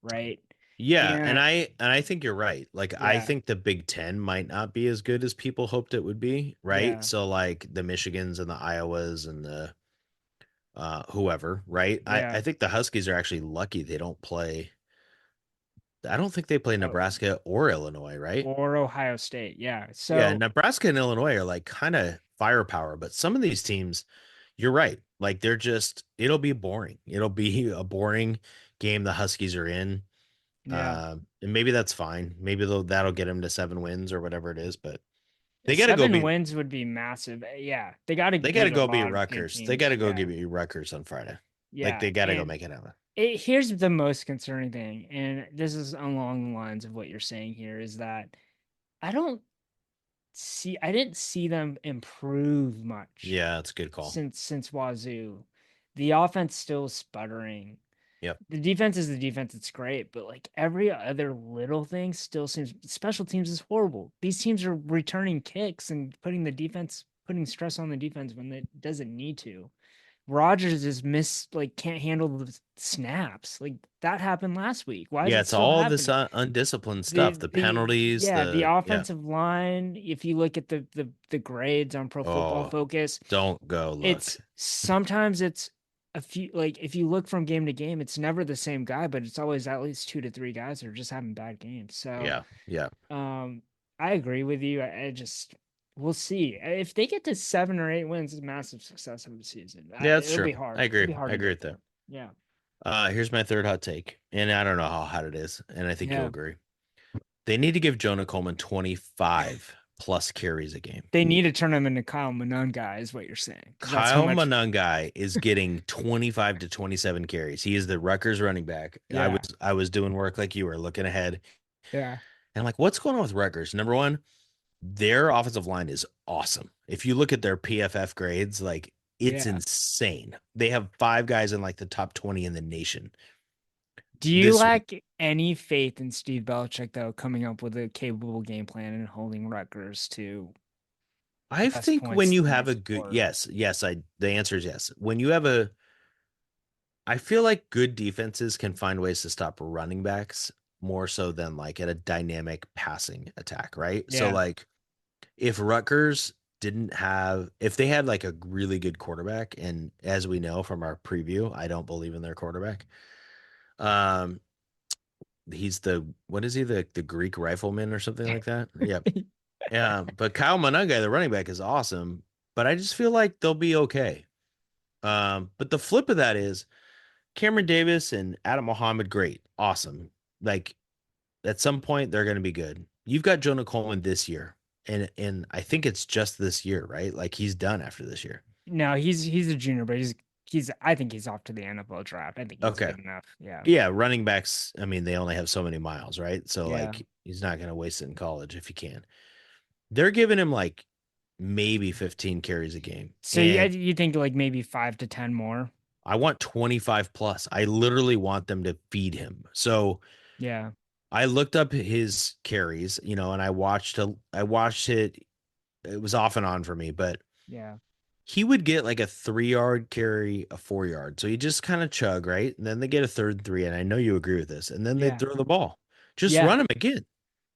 right? yeah, and And I think you're right. Like I yeah, think the Big Ten might not be as good as people hoped it would be, right? yeah, So like the Michigans and the Iowas and the whoever, right? I yeah. think the Huskies are actually lucky they don't play. I don't think they play Oh, Nebraska or Illinois, right? or Ohio State, yeah. Yeah, So Nebraska and Illinois are like kind of firepower, but some of these teams, you're right. Like they're just it'll be boring. It'll be a boring game the Huskies are in. yeah, And maybe that's fine. Maybe that'll get them to 7 wins or whatever it is, but they got to go seven beat wins would be massive. Yeah, they got to they got to beat a go beat lot of good Rutgers. They got teams. to go Yeah, give you Rutgers on Friday. Like yeah, they got to go and make it happen. here's the most concerning thing, and this is along the lines of what you're saying here, is that I don't I didn't see them improve much Yeah, it's a good call. since Wazoo. The offense still sputtering. Yep. The defense is the defense, it's great, but like every other little thing still seems special teams is horrible. These teams are returning kicks and putting stress on the defense when it doesn't need to. Rogers is can't handle the snaps. Like that happened last week. Why is Yeah, it it's still all this happening? undisciplined stuff. The penalties, The the yeah. offensive line, if you look at the grades on Pro Football Oh, Focus, don't go look. it's sometimes it's a few, like if you look from game to game, it's never the same guy, but it's always at least two to three guys that are just having bad games. So Yeah, yeah. um I agree with you. I just we'll see. If they get to 7 or 8 wins, it's massive success of the season. Yeah, that's It'll true. be hard. I It'll agree. be hard I to agree get with that. there. Yeah. Here's my third hot take, and I don't know how hot it is, and I think you'll Yeah. agree. They need to give Jonah Coleman 25 plus carries a game. They need to turn him into Kyle Monunga, is what you're saying. Because that's how Kyle much. Monangai is getting 25 to 27 carries. He is the Rutgers running back. Yeah. I was doing work like you were looking ahead. Yeah. And I'm like, what's going on with Rutgers? Number one, their offensive line is awesome. If you look at their PFF grades, like it's Yeah. insane. They have 5 guys in like the top 20 in the nation. Do you This lack any faith in Steve Belichick, though, coming up with a capable game plan and holding Rutgers to I less think when points you than they have a good scored? yes, the answer is yes. When you have a I feel like good defenses can find ways to stop running backs more so than like at a dynamic passing attack, right? So Yeah. like if Rutgers didn't have if they had like a really good quarterback, and as we know from our preview, I don't believe in their quarterback. Um he's the what is he, the Greek rifleman or something like that? Yep. Yeah, but Kyle Monangai, the running back, is awesome, but I just feel like they'll be okay. But the flip of that is Cameron Davis and Adam Muhammad, great, awesome. Like at some point they're going to be good. You've got Jonah Coleman this year, and I think it's just this year, right? Like he's done after this year. No, he's a junior, but he's I think he's off to the NFL draft. I think he's Okay. good enough. Yeah. Yeah, running backs, I mean, they only have so many miles, right? So Yeah. like he's not going to waste it in college if he can. They're giving him like maybe 15 carries a game. So And you think like maybe 5 to 10 more? I want 25 plus. I literally want them to feed him. So Yeah. I looked up his carries, and I watched it. It was off and on for me, but Yeah. he would get like a 3 yard carry, a 4 yard. So you just kind of chug, right? And then they get a third and three. And I know you agree with this. And then they Yeah. throw the ball. Just Yeah. run him again.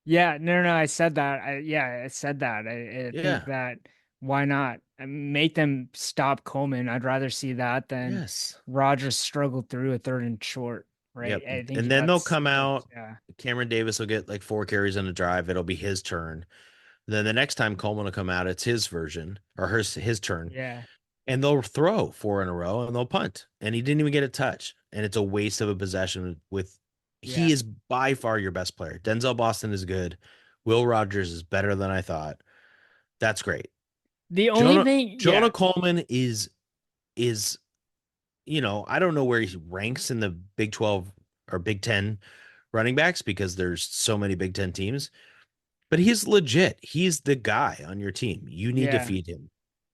Yeah. No, I said that. I said that. I think Yeah. that why not make them stop Coleman? I'd rather see that than Yes. Rogers struggle through a third and short, right? Yep. I think And then they'll that's come out. yeah. Cameron Davis will get like 4 carries on a drive. It'll be his turn. Then the next time Coleman will come out, it's his version or his turn. Yeah. And they'll throw 4 in a row and they'll punt. And he didn't even get a touch. And it's a waste of a possession with Yeah. he is by far your best player. Denzel Boston is good. Will Rogers is better than I thought. That's great. The only Jonah thing, Jonah yeah. Coleman is I don't know where he ranks in the Big 12 or Big 10 running backs because there's so many Big 10 teams, but he's legit. He's the guy on your team. You need to Yeah. feed him.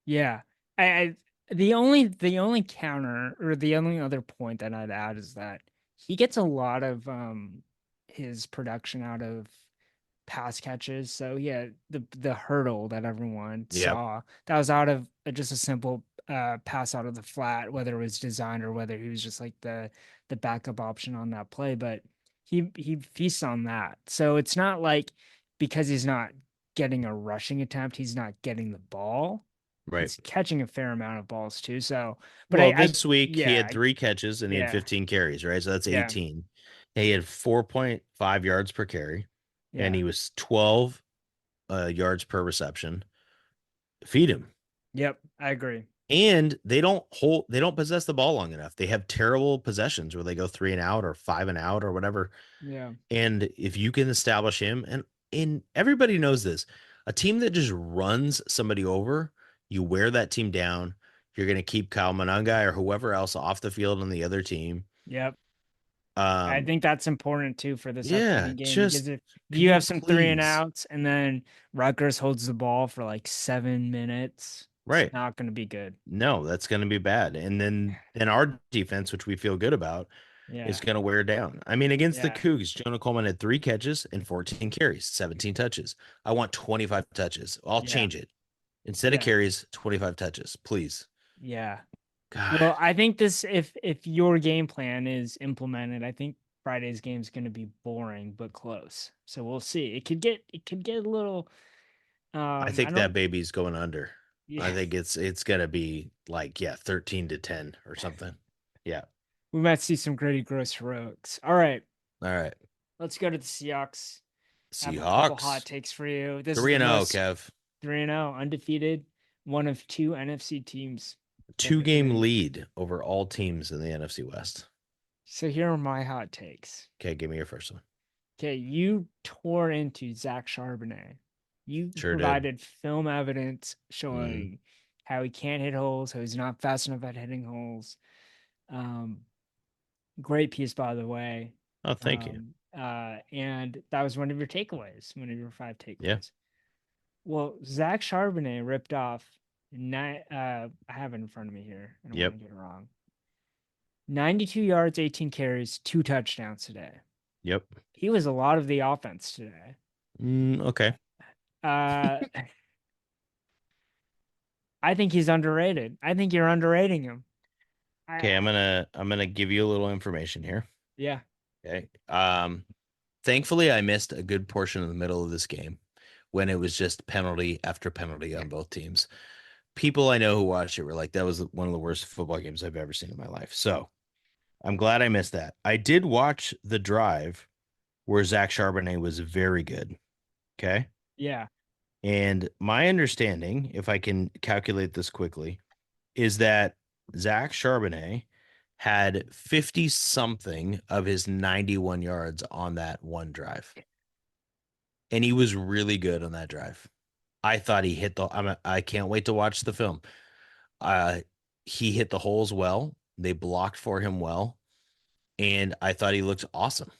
Yeah. I the only counter or the only other point that I'd add is that he gets a lot of his production out of pass catches. So yeah, the hurdle that everyone Yep. saw, that was out of just a simple pass out of the flat, whether it was designed or whether he was just like the backup option on that play. But he feasts on that. So it's not like because he's not getting a rushing attempt, he's not getting the ball. Right. He's catching a fair amount of balls too. So, but Well, I this week he yeah, had 3 catches and he had yeah, 15 carries, right? So that's yeah, 18. He had 4.5 yards per carry and yeah, he was 12 yards per reception. Feed him. yep, I agree. And they don't possess the ball long enough. They have terrible possessions where they go 3 and out or 5 and out or whatever. Yeah, And if you can establish him, and everybody knows this, a team that just runs somebody over, you wear that team down. You're going to keep Kyle Monangai or whoever else off the field on the other team. yep. I Um, think that's important too for this yeah, upcoming game because just if can you you have some three and please? outs and then Rutgers holds the ball for like 7 minutes, it's Right. not going to be good. No, that's going to be bad. And then our defense, which we feel good about, is Yeah, going to wear down. I mean, against the yeah, Cougs, Jonah Coleman had 3 catches and 14 carries, 17 touches. I want 25 touches. I'll yeah, change it. Instead of yeah, carries, 25 touches, please. yeah. God, Well, I think this if your game plan is implemented, I think Friday's game is going to be boring but close. So we'll see. It could get a little I I think that don't baby's going under. I yeah, think it's gonna be like, yeah, 13-10 or something. Yeah. we might see some gritty gross heroics. All right, All right. let's go to the Seahawks. I have a couple hot Seahawks. takes for you. This is 3 the and 0, most Kev. 3-0 undefeated, one of two NFC teams that 2 game agree. lead over all teams in the NFC West. So here are my hot takes. Okay, give me your first one. Okay, you tore into Zach Charbonnet. You Sure did. provided film evidence Hmm. showing how he can't hit holes, how he's not fast enough at hitting holes. Um, Great piece, by the way. Oh, thank you. And that was one of your takeaways, one of your five Yeah. takeaways. Well, Zach Charbonnet ripped off I have it in front of me here. I don't want Yep. to get it wrong. 92 yards, 18 carries, 2 touchdowns today. Yep. He was a lot of the offense today. Okay. Uh, I think he's underrated. I think you're underrating him. Okay, I I'm gonna give you a little information here. yeah, Okay. Thankfully I missed a good portion of the middle of this game when it was just penalty after penalty on both teams. People I know who watched it were like, that was one of the worst football games I've ever seen in my life. So I'm glad I missed that. I did watch the drive where Zach Charbonnet was very good. Okay. yeah, And my understanding, if I can calculate this quickly, is that Zach Charbonnet had 50 something of his 91 yards on that one drive. And he was really good on that drive. I thought he hit I can't wait to watch the film. Uh, he hit the holes well. They blocked for him well. And I thought he looked awesome.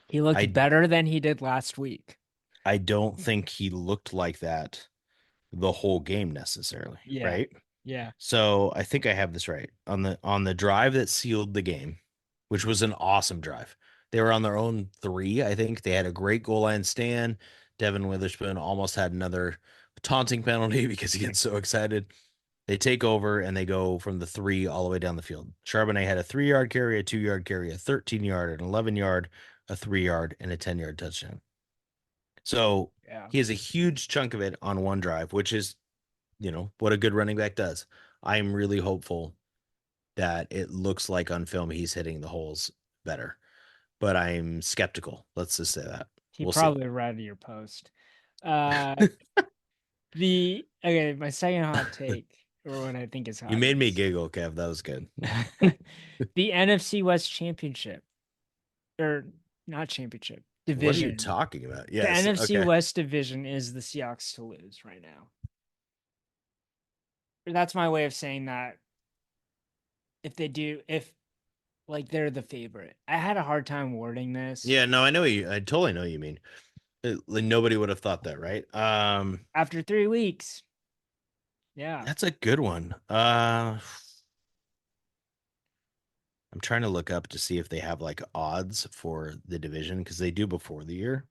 He looked I better than he did last week. I don't think he looked like that the whole game necessarily, Yeah. right? Yeah. So I think I have this right. On the drive that sealed the game, which was an awesome drive. They were on their own three, I think. They had a great goal line stand. Devin Witherspoon almost had another taunting penalty because he gets so excited. They take over and they go from the three all the way down the field. Charbonnet had a 3 yard carry, a 2 yard carry, a 13 yard, an 11 yard, a 3 yard, and a 10 yard touchdown. So Yeah. he has a huge chunk of it on one drive, which is, what a good running back does. I'm really hopeful that it looks like on film he's hitting the holes better, but I'm skeptical. Let's just say that. He We'll see. probably read your post. Uh my second hot take, or what I think is You hot, made me is giggle, Kev. That was good. the NFC West Championship. Or not championship. What are you Division. talking about? The Yes. NFC Okay. West division is the Seahawks to lose right now. That's my way of saying that if like they're the favorite. I had a hard time wording this. Yeah, no, I know you. I totally know what you mean. Like, nobody would have thought that, right? After 3 weeks. Yeah. That's a good one. I'm trying to look up to see if they have like odds for the division because they do before the year.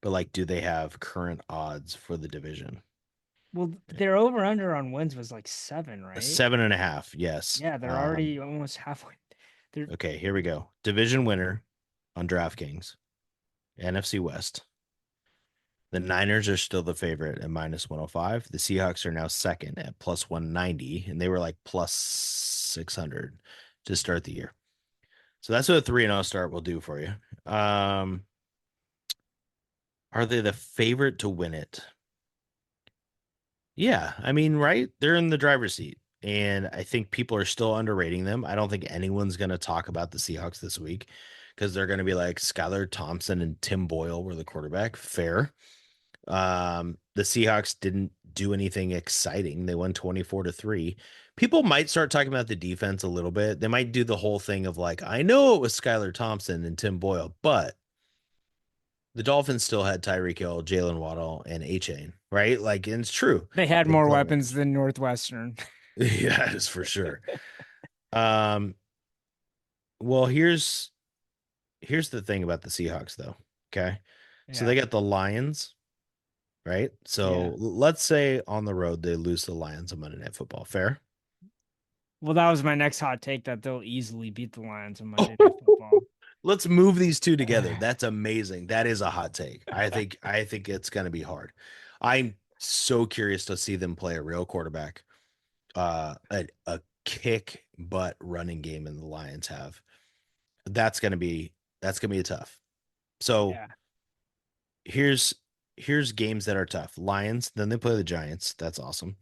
But like, do they have current odds for the division? Well, their over under on wins was like 7, right? 7.5. Yes. Yeah, they're already almost halfway. They're Okay, here we go. Division winner on DraftKings, NFC West. The Niners are still the favorite at minus 105. The Seahawks are now second at plus 190, and they were like plus 600 to start the year. So that's what a 3-0 start will do for you. Are they the favorite to win it? Yeah, I mean, right? They're in the driver's seat. And I think people are still underrating them. I don't think anyone's going to talk about the Seahawks this week because they're going to be like Skylar Thompson and Tim Boyle were the quarterback. Fair. The Seahawks didn't do anything exciting. They won 24-3. People might start talking about the defense a little bit. They might do the whole thing of like, I know it was Skylar Thompson and Tim Boyle, but the Dolphins still had Tyreek Hill, Jalen Waddle, and A-Chain, right? Like, and it's true. they had Big more weapons playmakers. than Northwestern. Yeah, that is for sure. Um, well, here's the thing about the Seahawks, though. Okay. So Yeah. they got the Lions, right? Yeah. So let's say on the road they lose to the Lions on Monday Night Football. Fair. Well, that was my next hot take, that they'll easily beat the Lions on Monday Night Football. Let's move these two together. That's amazing. That is a hot take. I think it's gonna be hard. I'm so curious to see them play a real quarterback, a kick butt running game, and the Lions have. That's gonna be a tough. So Yeah. here's here's games that are tough. Lions, then they play the Giants. That's awesome.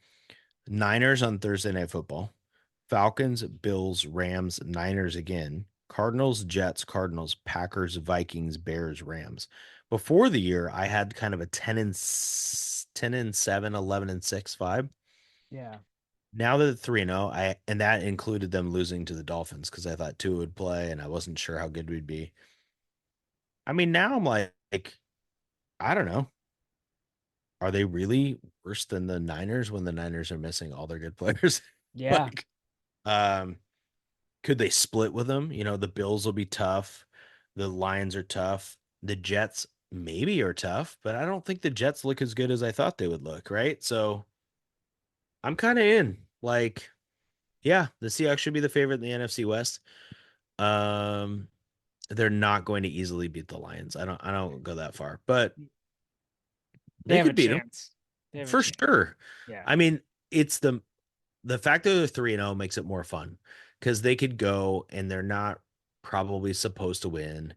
Niners on Thursday Night Football. Falcons, Bills, Rams, Niners again. Cardinals, Jets, Cardinals, Packers, Vikings, Bears, Rams. Before the year, I had kind of a 10-7, 11-6 vibe. Yeah. Now that 3-0, and that included them losing to the Dolphins because I thought Tua would play and I wasn't sure how good we'd be. I mean, now I'm like, I don't know. Are they really worse than the Niners when the Niners are missing all their good players? Yeah. Like, um, could they split with them? The Bills will be tough. The Lions are tough. The Jets maybe are tough, but I don't think the Jets look as good as I thought they would look, right? So I'm kind of in. Like, yeah, the Seahawks should be the favorite in the NFC West. Um, they're not going to easily beat the Lions. I don't go that far, but They they have a could beat them chance. They have a for chance. sure. Yeah. I mean, it's the fact that they're 3-0 makes it more fun because they could go and they're not probably supposed to win.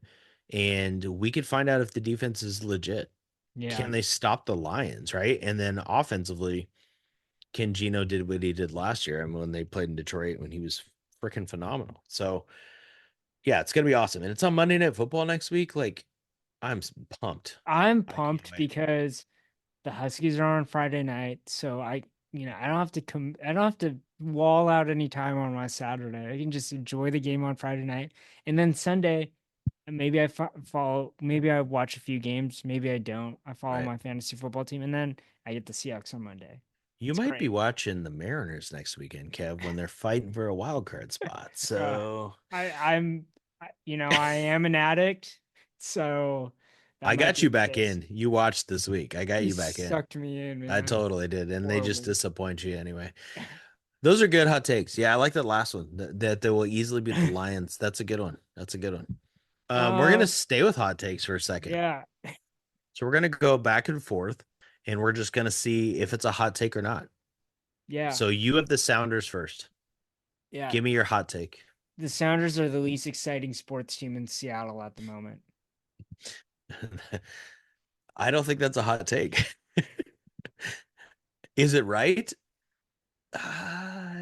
And we could find out if the defense is legit. Yeah. Can they stop the Lions, right? And then offensively, can Gino did what he did last year? I mean, when they played in Detroit when he was freaking phenomenal. So yeah, it's gonna be awesome, and it's on Monday Night Football next week. Like, I'm pumped. I'm I can't pumped wait. because the Huskies are on Friday night, so I don't have to I don't have to wall out any time on my Saturday. I can just enjoy the game on Friday night, and then Sunday, maybe follow, maybe I watch a few games, maybe I don't. I follow Right. my fantasy football team, and then I get the Seahawks on Monday. You It's might be great. watching the Mariners next weekend, Kev, when they're fighting for a wild card spot. Uh, So I am an addict, so that I might got be you the back case. in. You watched this week. I got You you back in. sucked me in, I man. totally did, and they just Horribly. disappoint you anyway. Those are good hot takes. Yeah, I like that last one. That they will easily beat the Lions. That's a good one. That's a good one. We're gonna Uh, stay with hot takes for a second. yeah, So we're gonna go back and forth, and we're just gonna see if it's a hot take or not. yeah, So you have the Sounders first. yeah. Give me your hot take. The Sounders are the least exciting sports team in Seattle at the moment. I don't think that's a hot take. Is it right?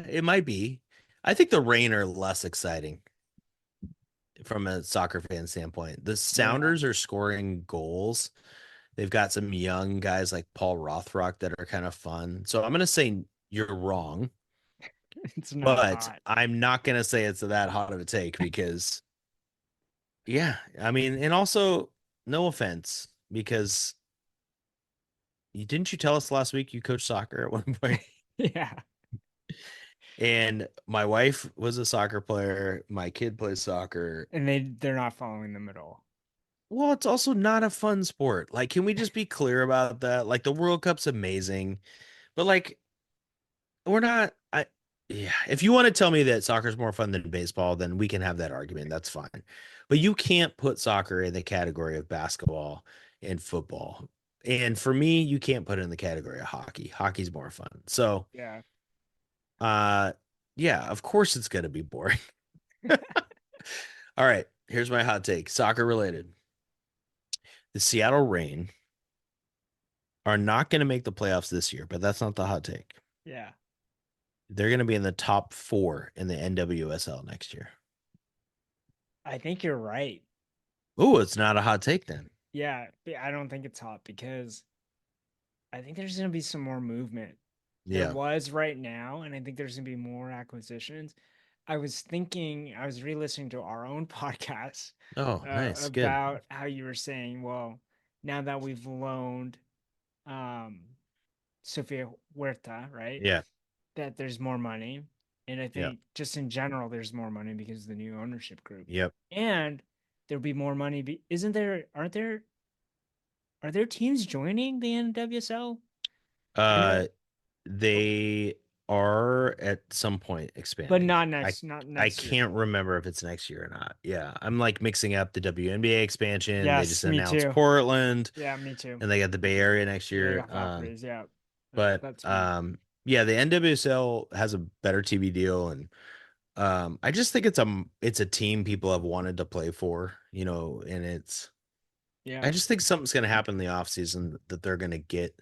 It might be. I think the Rain are less exciting from a soccer fan standpoint. The Yeah, Sounders are scoring goals. They've got some young guys like Paul Rothrock that are kind of fun. So I'm going to say you're wrong, it's not but hot. I'm not going to say it's that hot of a take because, yeah, I mean, and also, no offense, because didn't you tell us last week you coached soccer at one point? Yeah, And my wife was a soccer player. My kid plays soccer. and they're not following them at all. Well, it's also not a fun sport. Like, can we just be clear about that? Like, the World Cup's amazing, but like, we're not. Yeah. If you want to tell me that soccer's more fun than baseball, then we can have that argument. That's fine. But you can't put soccer in the category of basketball and football. And for me, you can't put it in the category of hockey. Hockey's more fun. So, Yeah, uh, yeah, of course it's gonna be boring. All right, here's my hot take, soccer related. The Seattle Reign are not going to make the playoffs this year, but that's not the hot take. yeah. They're going to be in the top 4 in the NWSL next year. I think you're right. Oh, it's not a hot take then. Yeah, I don't think it's hot because I think there's gonna be some more movement. There Yeah. was right now, and I think there's gonna be more acquisitions. I was thinking, I was re-listening to our own podcast Oh, nice. Good. about how you were saying, well, now that we've loaned um, Sofia Huerta, right, Yeah. that there's more money. And I Yep. think just in general, there's more money because of the new ownership group. Yep. And there'll be more money. Isn't there, are there teams joining the NWSL? I know, Uh, they are at some point but expanding. not I not I next year. can't remember if it's next year or not. Yeah, I'm like mixing up the WNBA expansion. They just Yes, me announced too. Portland, Yeah, me too. and they got the Bay Area next Yeah, I year. got Valkyries. Yeah, But that's me. yeah, the NWSL has a better TV deal, and I just think it's a team people have wanted to play for, and I Yeah, just think something's going to happen in the offseason that they're going to get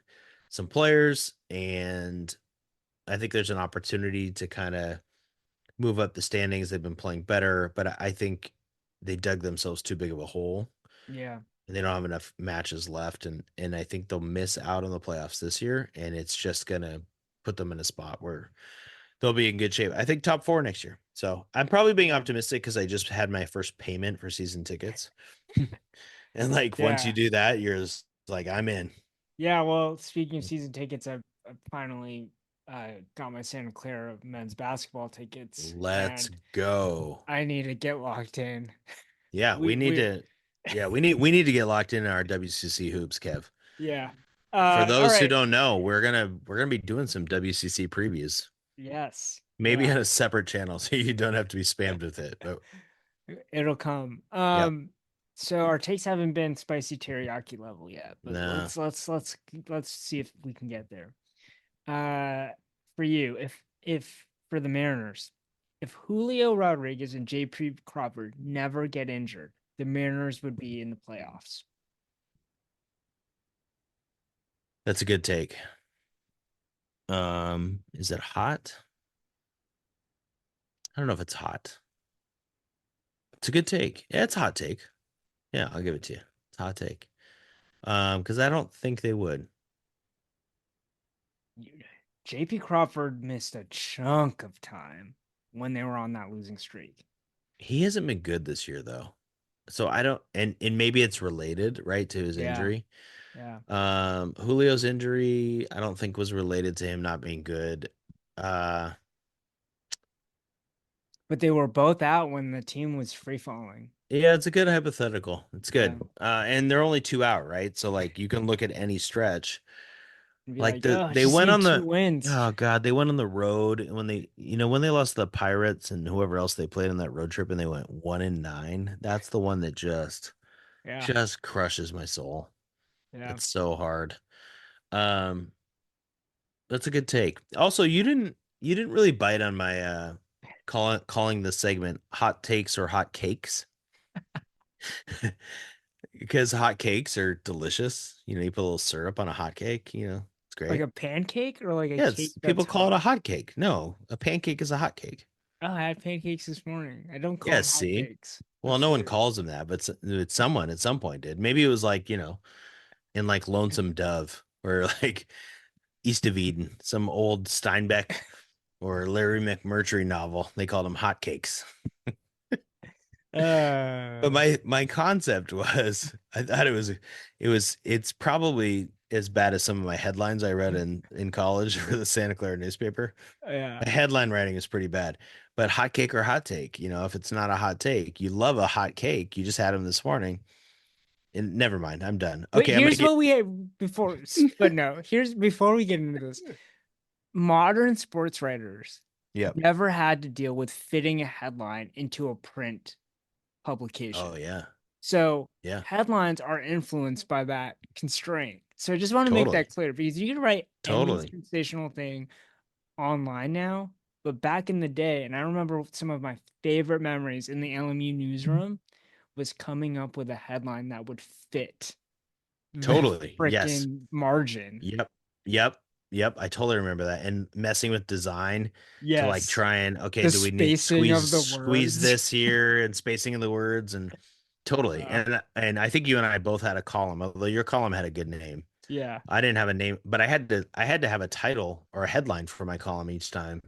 some players, and I think there's an opportunity to kind of move up the standings. They've been playing better, but I think they dug themselves too big of a hole, yeah, and they don't have enough matches left, and I think they'll miss out on the playoffs this year, and it's just gonna put them in a spot where they'll be in good shape. I think top 4 next year. So I'm probably being yeah, optimistic because I just had my first payment for season tickets. And like once you yeah, do that, you're just like, I'm in. yeah. Well, speaking of season tickets, I finally got my Santa Clara men's basketball tickets, Let's and go. I need to get locked in. Yeah, we need We to yeah, we need to get locked in our WCC hoops, Kev. yeah. For All those who right. don't know, we're gonna be doing some WCC previews. Yes. Maybe Yeah. on a separate channel so you don't have to be spammed with it. But It'll come. yeah. So our takes haven't been spicy teriyaki level yet, but Nah. let's see if we can get there. For you, if for the Mariners, if Julio Rodriguez and JP Crawford never get injured, the Mariners would be in the playoffs. That's a good take. Is it hot? I don't know if it's hot. It's a good take. Yeah, it's a hot take. Yeah, I'll give it to you. It's a hot take. Because I don't think they would. JP Crawford missed a chunk of time when they were on that losing streak. He hasn't been good this year though. So I don't and maybe it's related, right, to his Yeah, injury. yeah. Julio's injury, I don't think was related to him not being good. Uh But they were both out when the team was free falling. yeah, it's a good hypothetical. It's Yeah. good. And they're only 2 out, right? So like you can look at any stretch. And be Like like, oh, I they just went need on two the wins. oh God, they went on the road when when they lost the Pirates and whoever else they played on that road trip and they went 1-9. That's the one that Yeah, just crushes my soul. yeah. It's so hard. Um, that's a good take. Also, you didn't really bite on my calling the segment hot takes or hot cakes because hot cakes are delicious. You put a little syrup on a hot cake, it's Like great. a pancake or like a Yeah, cake it's people that's call it hot? a hot cake. No, a pancake is a hot cake. Oh, I had pancakes this morning. I don't call Yeah, them hot see? cakes. Well, That's no one weird. calls them that, but someone at some point did. Maybe it was like, in like Lonesome Dove or like East of Eden, some old Steinbeck or Larry McMurtry novel. They called them hotcakes. But Uh, my concept was I thought it's probably as bad as some of my headlines I read in college for the Santa Clara newspaper. yeah. The headline writing is pretty bad. But hot cake or hot take, if it's not a hot take, you love a hot cake. You just had them this morning. And never mind, I'm done. But Okay, I'm gonna here's get what we had before. But no, here's before we get into this. Modern sports writers Yep. never had to deal with fitting a headline into a print Oh publication. yeah. So Yeah. headlines are influenced by that constraint. So I just want to make that Totally. clear because you can write any Totally. sensational thing online now, but back in the day, and I remember some of my favorite memories in the LMU newsroom was coming up with a headline that would fit the Totally. Yes. freaking margin. Yep. Yep. Yep. I totally remember that. And messing with design to like Yes, try and okay, the do we need spacing of the squeeze words. this here and spacing of the words and totally. Uh, And I think you and I both had a column, although your column had a good name. yeah, I didn't have a name, but I had to have a title or a headline for my column each time.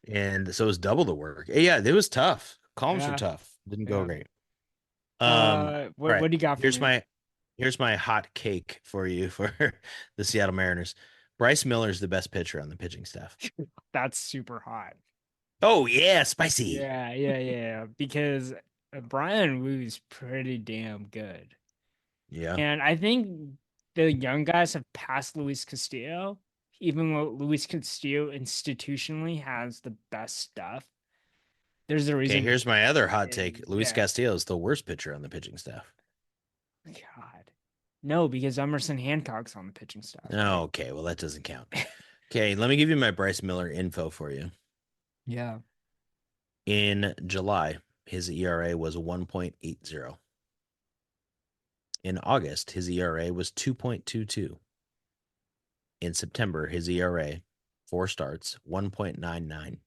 And so it was double the work. Yeah, it was tough. Columns were yeah, tough. Didn't go yeah. great. All What right. do you got for Here's me? my hot cake for you for the Seattle Mariners. Bryce Miller is the best pitcher on the pitching staff. That's super hot. Oh yeah, spicy. Yeah, yeah, yeah. Because Brian Woo's pretty damn good. Yeah. And I think the young guys have passed Luis Castillo, even though Luis Castillo institutionally has the best stuff. There's a Okay, reason here's my other hot take. and Luis yeah. Castillo is the worst pitcher on the pitching staff. God. No, because Emerson Hancock's on the pitching staff, right? Okay, well that doesn't count. Okay, let me give you my Bryce Miller info for you. Yeah. In July, his ERA was 1.80. In August, his ERA was 2.22. In September, his ERA, 4 starts, 1.99.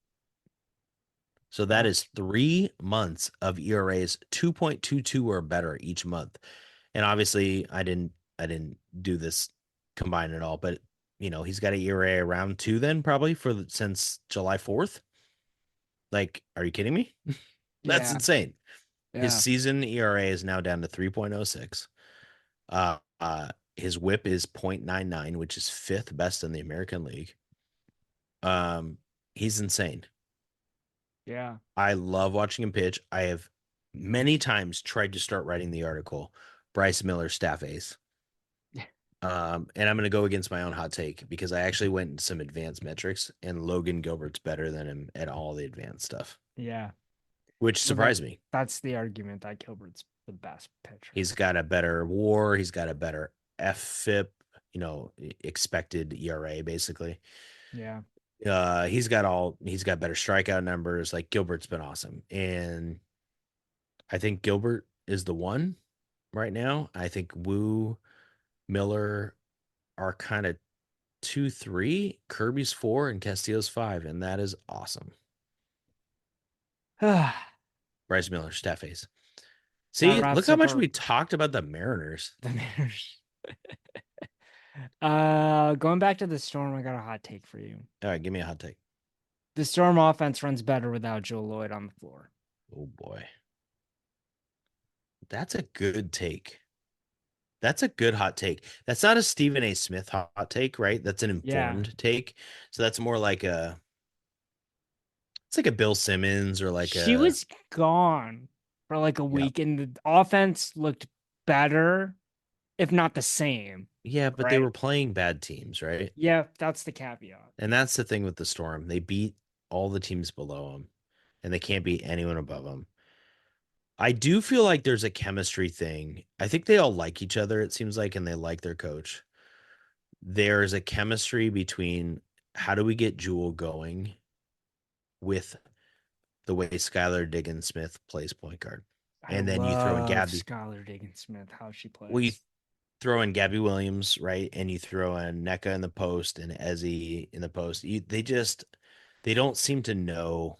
So that Wow. is 3 months of ERAs 2.22 or better each month. And obviously, I didn't do this combined at all, but he's got an ERA around 2 then probably since July 4th. Like, are you kidding me? That's Yeah. insane. His Yeah. season ERA is now down to 3.06. His whip is 0.99, which is fifth best in the American League. He's insane. Yeah. I love watching him pitch. I have many times tried to start writing the article, Bryce Miller staff ace. And I'm going to go against my own hot take because I actually went into some advanced metrics and Logan Gilbert's better than him at all the advanced stuff, Yeah. which Well, that surprised me. that's the argument that Gilbert's the best pitcher. He's got a better WAR, he's got a better FFIP, expected ERA basically. Yeah. He's got better strikeout numbers. Like Gilbert's been awesome. And I think Gilbert is the one right now. I think Woo, Miller are kind of 2, 3, Kirby's 4, and Castillo's 5, and that is awesome. That Bryce Miller, staff ace. See, look wraps how up much our we talked about the Mariners. the Mariners. Going back to the Storm, I got a hot take for you. All right, give me a hot take. The Storm offense runs better without Joe Lloyd on the floor. Oh boy. That's a good take. That's a good hot take. That's not a Stephen A. Smith hot take, right? That's an Yeah. informed take. So that's more like it's like a Bill Simmons or like She a was gone for like a yeah. week, and the offense looked better, if not the same. Yeah, but they Right? were playing bad teams, right? Yeah, that's the caveat. And that's the thing with the Storm. They beat all the teams below them, and they can't beat anyone above them. I do feel like there's a chemistry thing. I think they all like each other, it seems like, and they like their coach. There's a chemistry between how do we get Jewel going with the way Skylar Diggins Smith plays point guard. I And then you throw in love Gabby. Skylar Diggins Smith, how she Well, you plays. throw in Gabby Williams, right? And you throw in NECA in the post and Ezzy in the post. They don't seem to know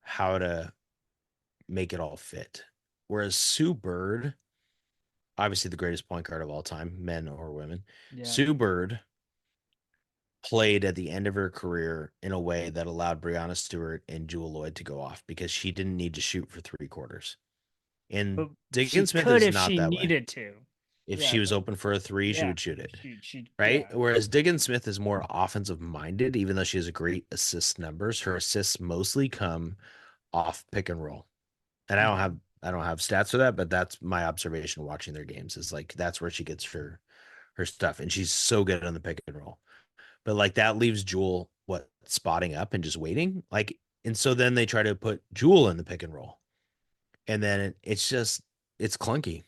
how to make it all fit. Whereas Sue Bird, obviously the greatest point guard of all time, men or women, Yeah. Sue Bird played at the end of her career in a way that allowed Brianna Stewart and Jewel Lloyd to go off because she didn't need to shoot for 3 quarters. And But she Diggins Smith could is if not she that way. needed to. If Yeah, she was but open for a three, she yeah. would shoot it. Right. Yeah. Whereas Diggins Smith is more offensive minded, even though she has a great assist numbers. Her assists mostly come off pick and roll. And Hmm. I don't have stats for that, but that's my observation watching their games is like that's where she gets her stuff. And she's so good on the pick and roll. But like that leaves Jewel what spotting up and just waiting. Like, and so then they try to put Jewel in the pick and roll. And then it's just it's clunky.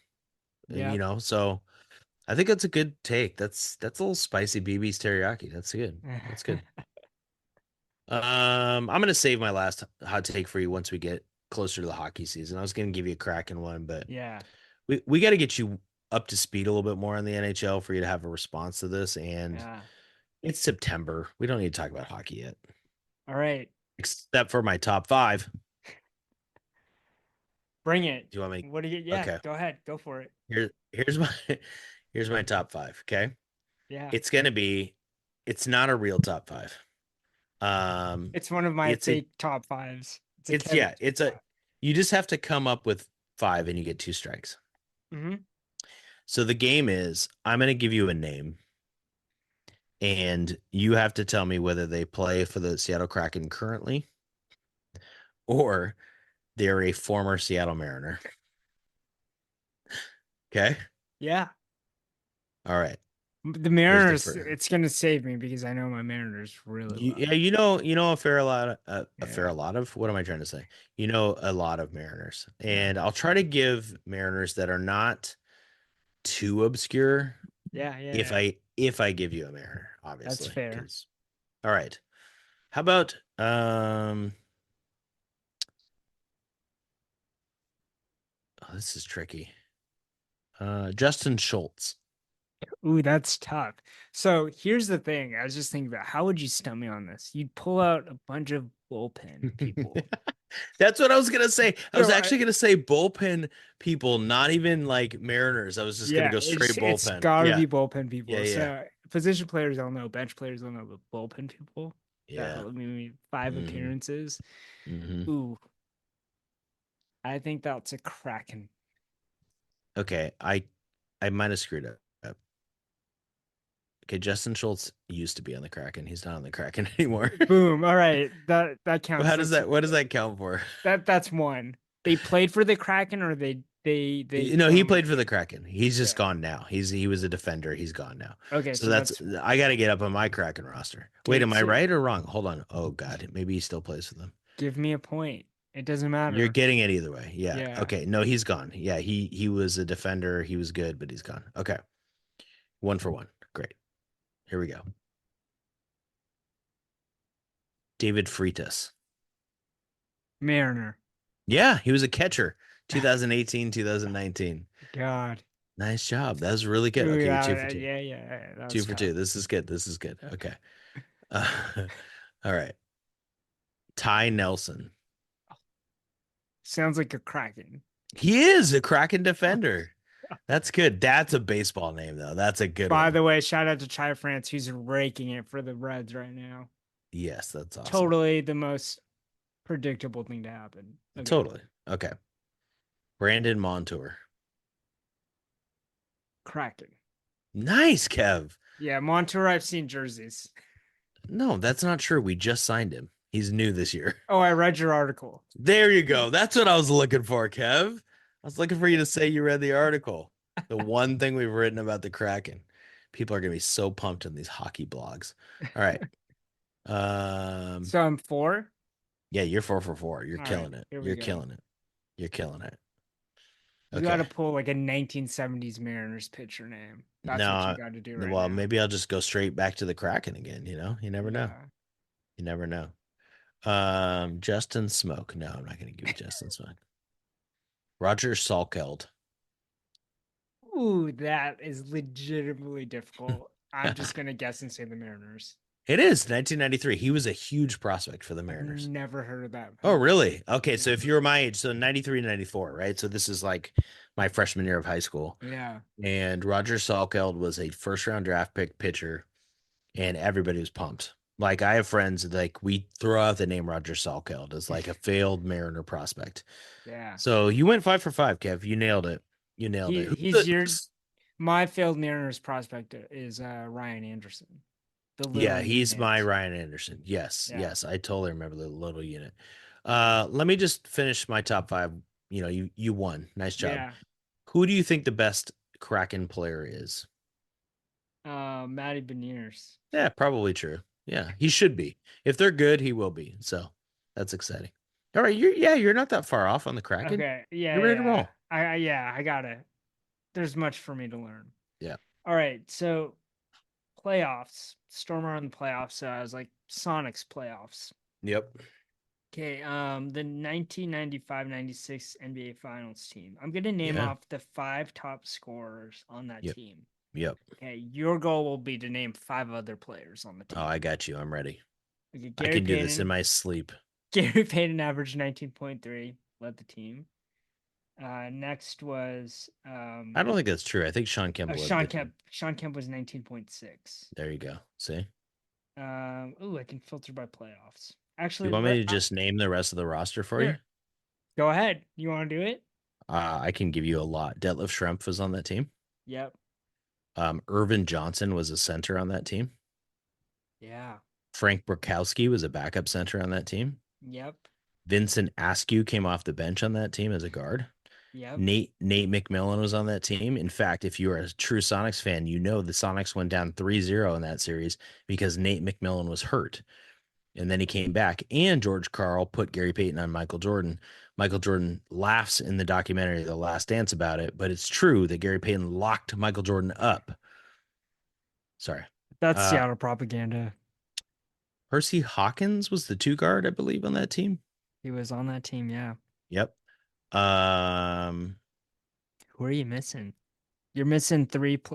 And Yeah. so I think that's a good take. That's a little spicy BB's teriyaki. That's good. That's good. I'm gonna save my last hot take for you once we get closer to the hockey season. I was gonna give you a Kraken one, but Yeah. we got to get you up to speed a little bit more on the NHL for you to have a response to this. And Yeah. it's September. We don't need to talk about hockey yet, All right. except for my top five. Bring it. Do you want me? What do you yeah, Okay. go ahead. Go for it. Here's my here's my top five. Okay. Yeah. It's gonna be. It's not a real top five. Um, It's one of my it's a fake top fives. It's a it's Kevin yeah, top it's a five. you just have to come up with five and you get 2 strikes. Hmm. So the game is I'm gonna give you a name and you have to tell me whether they play for the Seattle Kraken currently or they're a former Seattle Mariner. Okay. Yeah. All right. The Here's the Mariners, first. it's gonna save me because I know my Mariners really well. Yeah, a fair lot a fair Yeah. lot of what am I trying to say? You know a lot of Mariners. Yeah. And I'll try to give Mariners that are not too obscure Yeah. if I give you a Mariner, That's obviously. fair. Because all right. How about oh, this is tricky. Justin Schultz. Ooh, that's tough. So here's the thing. I was just thinking about how would you stump me on this? You'd pull out a bunch of bullpen people. That's what I was gonna say. I was So actually gonna say bullpen people, not even like Mariners. I was just gonna yeah, go it's straight it's bullpen. gotta Yeah, be bullpen yeah, people. yeah, So position players don't know, bench players don't know, but bullpen people that yeah. maybe five Hmm. appearances. Hmm. Ooh, I think that's a Kraken. Okay, I might have screwed up. Okay, Justin Schultz used to be on the Kraken. He's not on the Kraken anymore. Boom. All right. That Well, counts. how does that? What does that count for? That's one. They played for the Kraken or they No, he formerly played for the played. Kraken. He's just Yeah. gone now. He was a defender. He's gone now. Okay, So so that's that's I got to get up on my Kraken roster. Wait, okay. am I So right or wrong? Hold on. Oh God, maybe he still plays for them. give me a point. It doesn't You're matter. getting it either way. Yeah. Yeah. Okay. No, he's gone. Yeah, he was a defender. He was good, but he's gone. Okay. One for one. Great. Here we go. David Freitas. Mariner. Yeah, he was a catcher. 2018, 2019. God. Nice job. That was really good. Ooh, Okay, you're two for yeah, two. yeah. That Two was for tough. two. This is good. This is good. Okay. Uh, all right. Ty Nelson. Sounds like a Kraken. He is a Kraken defender. That's good. That's a baseball name, though. That's a good By one. the way, shout out to Chai France, who's raking it for the Reds right now. Yes, that's awesome. Totally the most predictable thing to happen. Okay. Totally. Okay. Brandon Montour. Kraken. Nice, Kev. Yeah, Montour, I've seen jerseys. No, that's not true. We just signed him. He's new this year. Oh, I read your article. There you go. That's what I was looking for, Kev. I was looking for you to say you read the article. The one thing we've written about the Kraken. People are going to be so pumped in these hockey blogs. All right. So I'm four. Yeah, you're 4 for 4. You're All right, killing it. here we You're go. killing it. You're killing it. You got Okay. to pull like a 1970s Mariners pitcher name. That's what you No, got to do right well, now. maybe I'll just go straight back to the Kraken again, you know? You never know. Yeah. You never know. Justin Smoke. No, I'm not going to give you Justin Smoke. Roger Salkeld. Ooh, that is legitimately difficult. I'm just gonna guess and say the Mariners. It is 1993. He was a huge prospect for the I've Mariners. never heard of that Oh, person. really? Okay, so if Yeah. you were my age, so 93 to 94, right? So this is like my freshman year of high school. Yeah. And Roger Salkeld was a first round draft pick pitcher, and everybody was pumped. Like I have friends like we throw out the name Roger Salkeld as like a failed Mariner prospect. Yeah. So you went 5 for 5, Kev. You nailed it. You nailed it. He's your my failed Mariners prospect is Ryan Anderson. The Yeah, little he's my unit. Ryan Anderson. Yes, Yeah. yes, I totally remember the little unit. Let me just finish my top five. You know, you won. Nice job. Yeah. Who do you think the best Kraken player is? Matty Beniers. Yeah, probably true. Yeah, he should be. If they're good, he will be. So that's exciting. All right, you're not that far off on the Kraken. Okay. Yeah, You're ready to yeah. roll. Yeah, I got it. There's much for me to learn. Yeah. All right, so playoffs. Stormer on the playoffs. So I was like Sonics playoffs. Yep. Okay, the 1995-96 NBA Finals team. I'm gonna name Yeah. off the five top scorers on that Yep. team. Yep. Okay, your goal will be to name five other players on the Oh, team. I got you. I'm ready. Okay, I Gary can do this in Payton. my sleep. Gary Payton averaged 19.3, led the team. Next was I don't think that's true. I think Sean oh, Kemp led Sean the team. Kemp. Sean Kemp was 19.6. There you go. See? Ooh, I can filter by playoffs. You Actually, want me to just name the rest of the roster for you? sure. Go ahead. You want to do it? I can give you a lot. Detlef Schrempf was on that team. Yep. Irvin Johnson was a center on that team. Yeah. Frank Burkowski was a backup center on that team. Yep. Vincent Askew came off the bench on that team as a guard. Yep. Nate McMillan was on that team. In fact, if you are a true Sonics fan, you know the Sonics went down 3-0 in that series because Nate McMillan was hurt. And then he came back, and George Karl put Gary Payton on Michael Jordan. Michael Jordan laughs in the documentary The Last Dance about it, but it's true that Gary Payton locked Michael Jordan up. Sorry. That's Uh, Seattle propaganda. Percy Hawkins was the two guard, I believe, on that team. He was on that team. Yeah. Yep. Um, Who are you missing? You're missing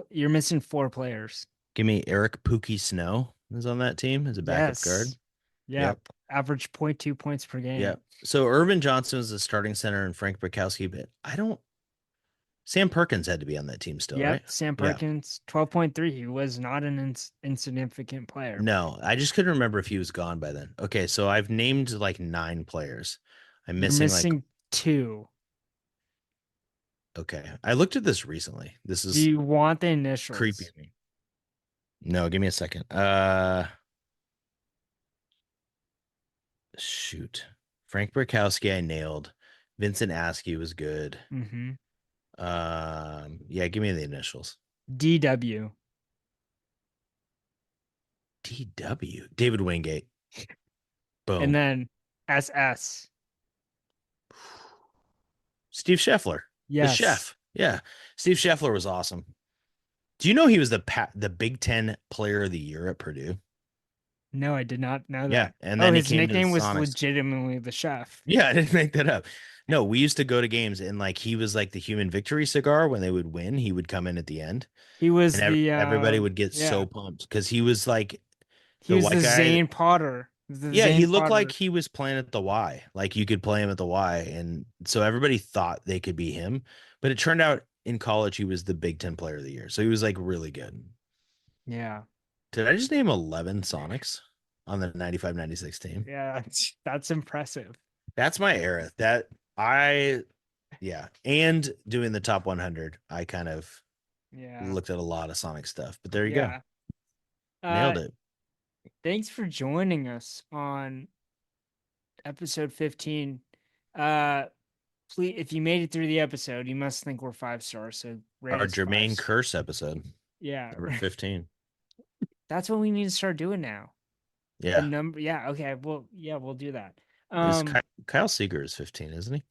you're missing four players. Give me Eric Pookie Snow is on that team as a backup guard. Yes. Yeah. Yep. Average 0.2 points per game. Yep. So Irvin Johnson was the starting center and Frank Burkowski, but I don't. Sam Perkins had to be on that team still, right? Yep. Sam Yeah. Perkins, 12.3. He was not an insignificant player. No, I just couldn't remember if he was gone by then. Okay, so I've named like 9 players. I'm You're missing like missing two. okay. I looked at this recently. This Do is you want the creepy. initials? No, give me a second. Shoot. Frank Burkowski I nailed. Vincent Askew was good. Mm-hmm. Yeah, give me the initials. DW. DW. David Wingate. Boom. And then SS. Steve Scheffler. The Yes. chef. Yeah. Steve Scheffler was awesome. Do you know he was the Big Ten Player of the Year at Purdue? No, I did not know Yeah, that. and Oh, then he his came to the nickname was Sonics. legitimately the chef. Yeah, I didn't make that up. No, we used to go to games and like he was like the human victory cigar when they would win. He would come in at the end, He was and the everybody would get yeah. so pumped because he was like He the was white the guy. Zane Potter. The Yeah, Zane he looked like Potter. he was playing at the Y. Like you could play him at the Y. And so everybody thought they could be him. But it turned out in college he was the Big Ten player of the year. So he was like really good. Yeah. Did I just name 11 Sonics on the 95-96 team? Yeah, that's impressive. That's my era. That I yeah. And doing the top 100, I kind of Yeah. looked at a lot of Sonic stuff. But there you go. Yeah. Uh Nailed it. Thanks for joining us on episode 15. Uh Please, if you made it through the episode, you must think we're 5 stars, so rate Our us five. Jermaine Curse episode, Yeah. number 15. That's what we need to start doing now. A Yeah. number, yeah, okay. Well, yeah, we'll do that. Is Kyle Seeger is 15, isn't he?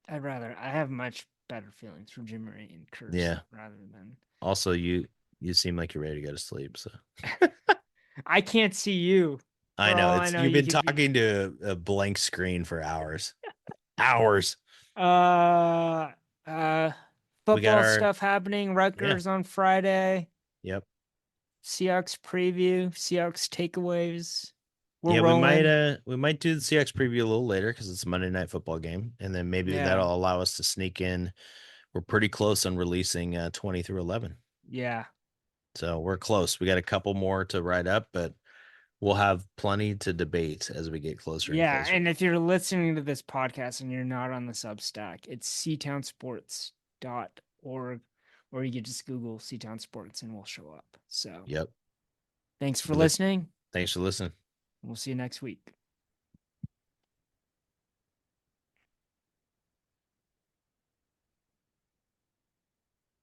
I have much better feelings for Jim Murray and Curse Yeah. rather than Also, you seem like you're ready to go to sleep. So I can't see you. I For know all I it's know, you've you been could be talking to a blank screen for hours. Hours. uh We got football our stuff happening. yeah. Rutgers on Friday. Yep. Seahawks preview, Seahawks takeaways. We're Yeah, rolling. we might do the CX preview a little later because it's a Monday night football game, and then maybe Yeah. that'll allow us to sneak in. We're pretty close on releasing 20 through 11, Yeah. so we're close. We got a couple more to write up, but we'll have plenty to debate as we get closer and Yeah, closer. and if you're listening to this podcast and you're not on the Substack, it's seatownsports.org, or you can just Google Seatown Sports and we'll show up. So Yep. thanks for Look, listening. thanks for listening. We'll see you next week.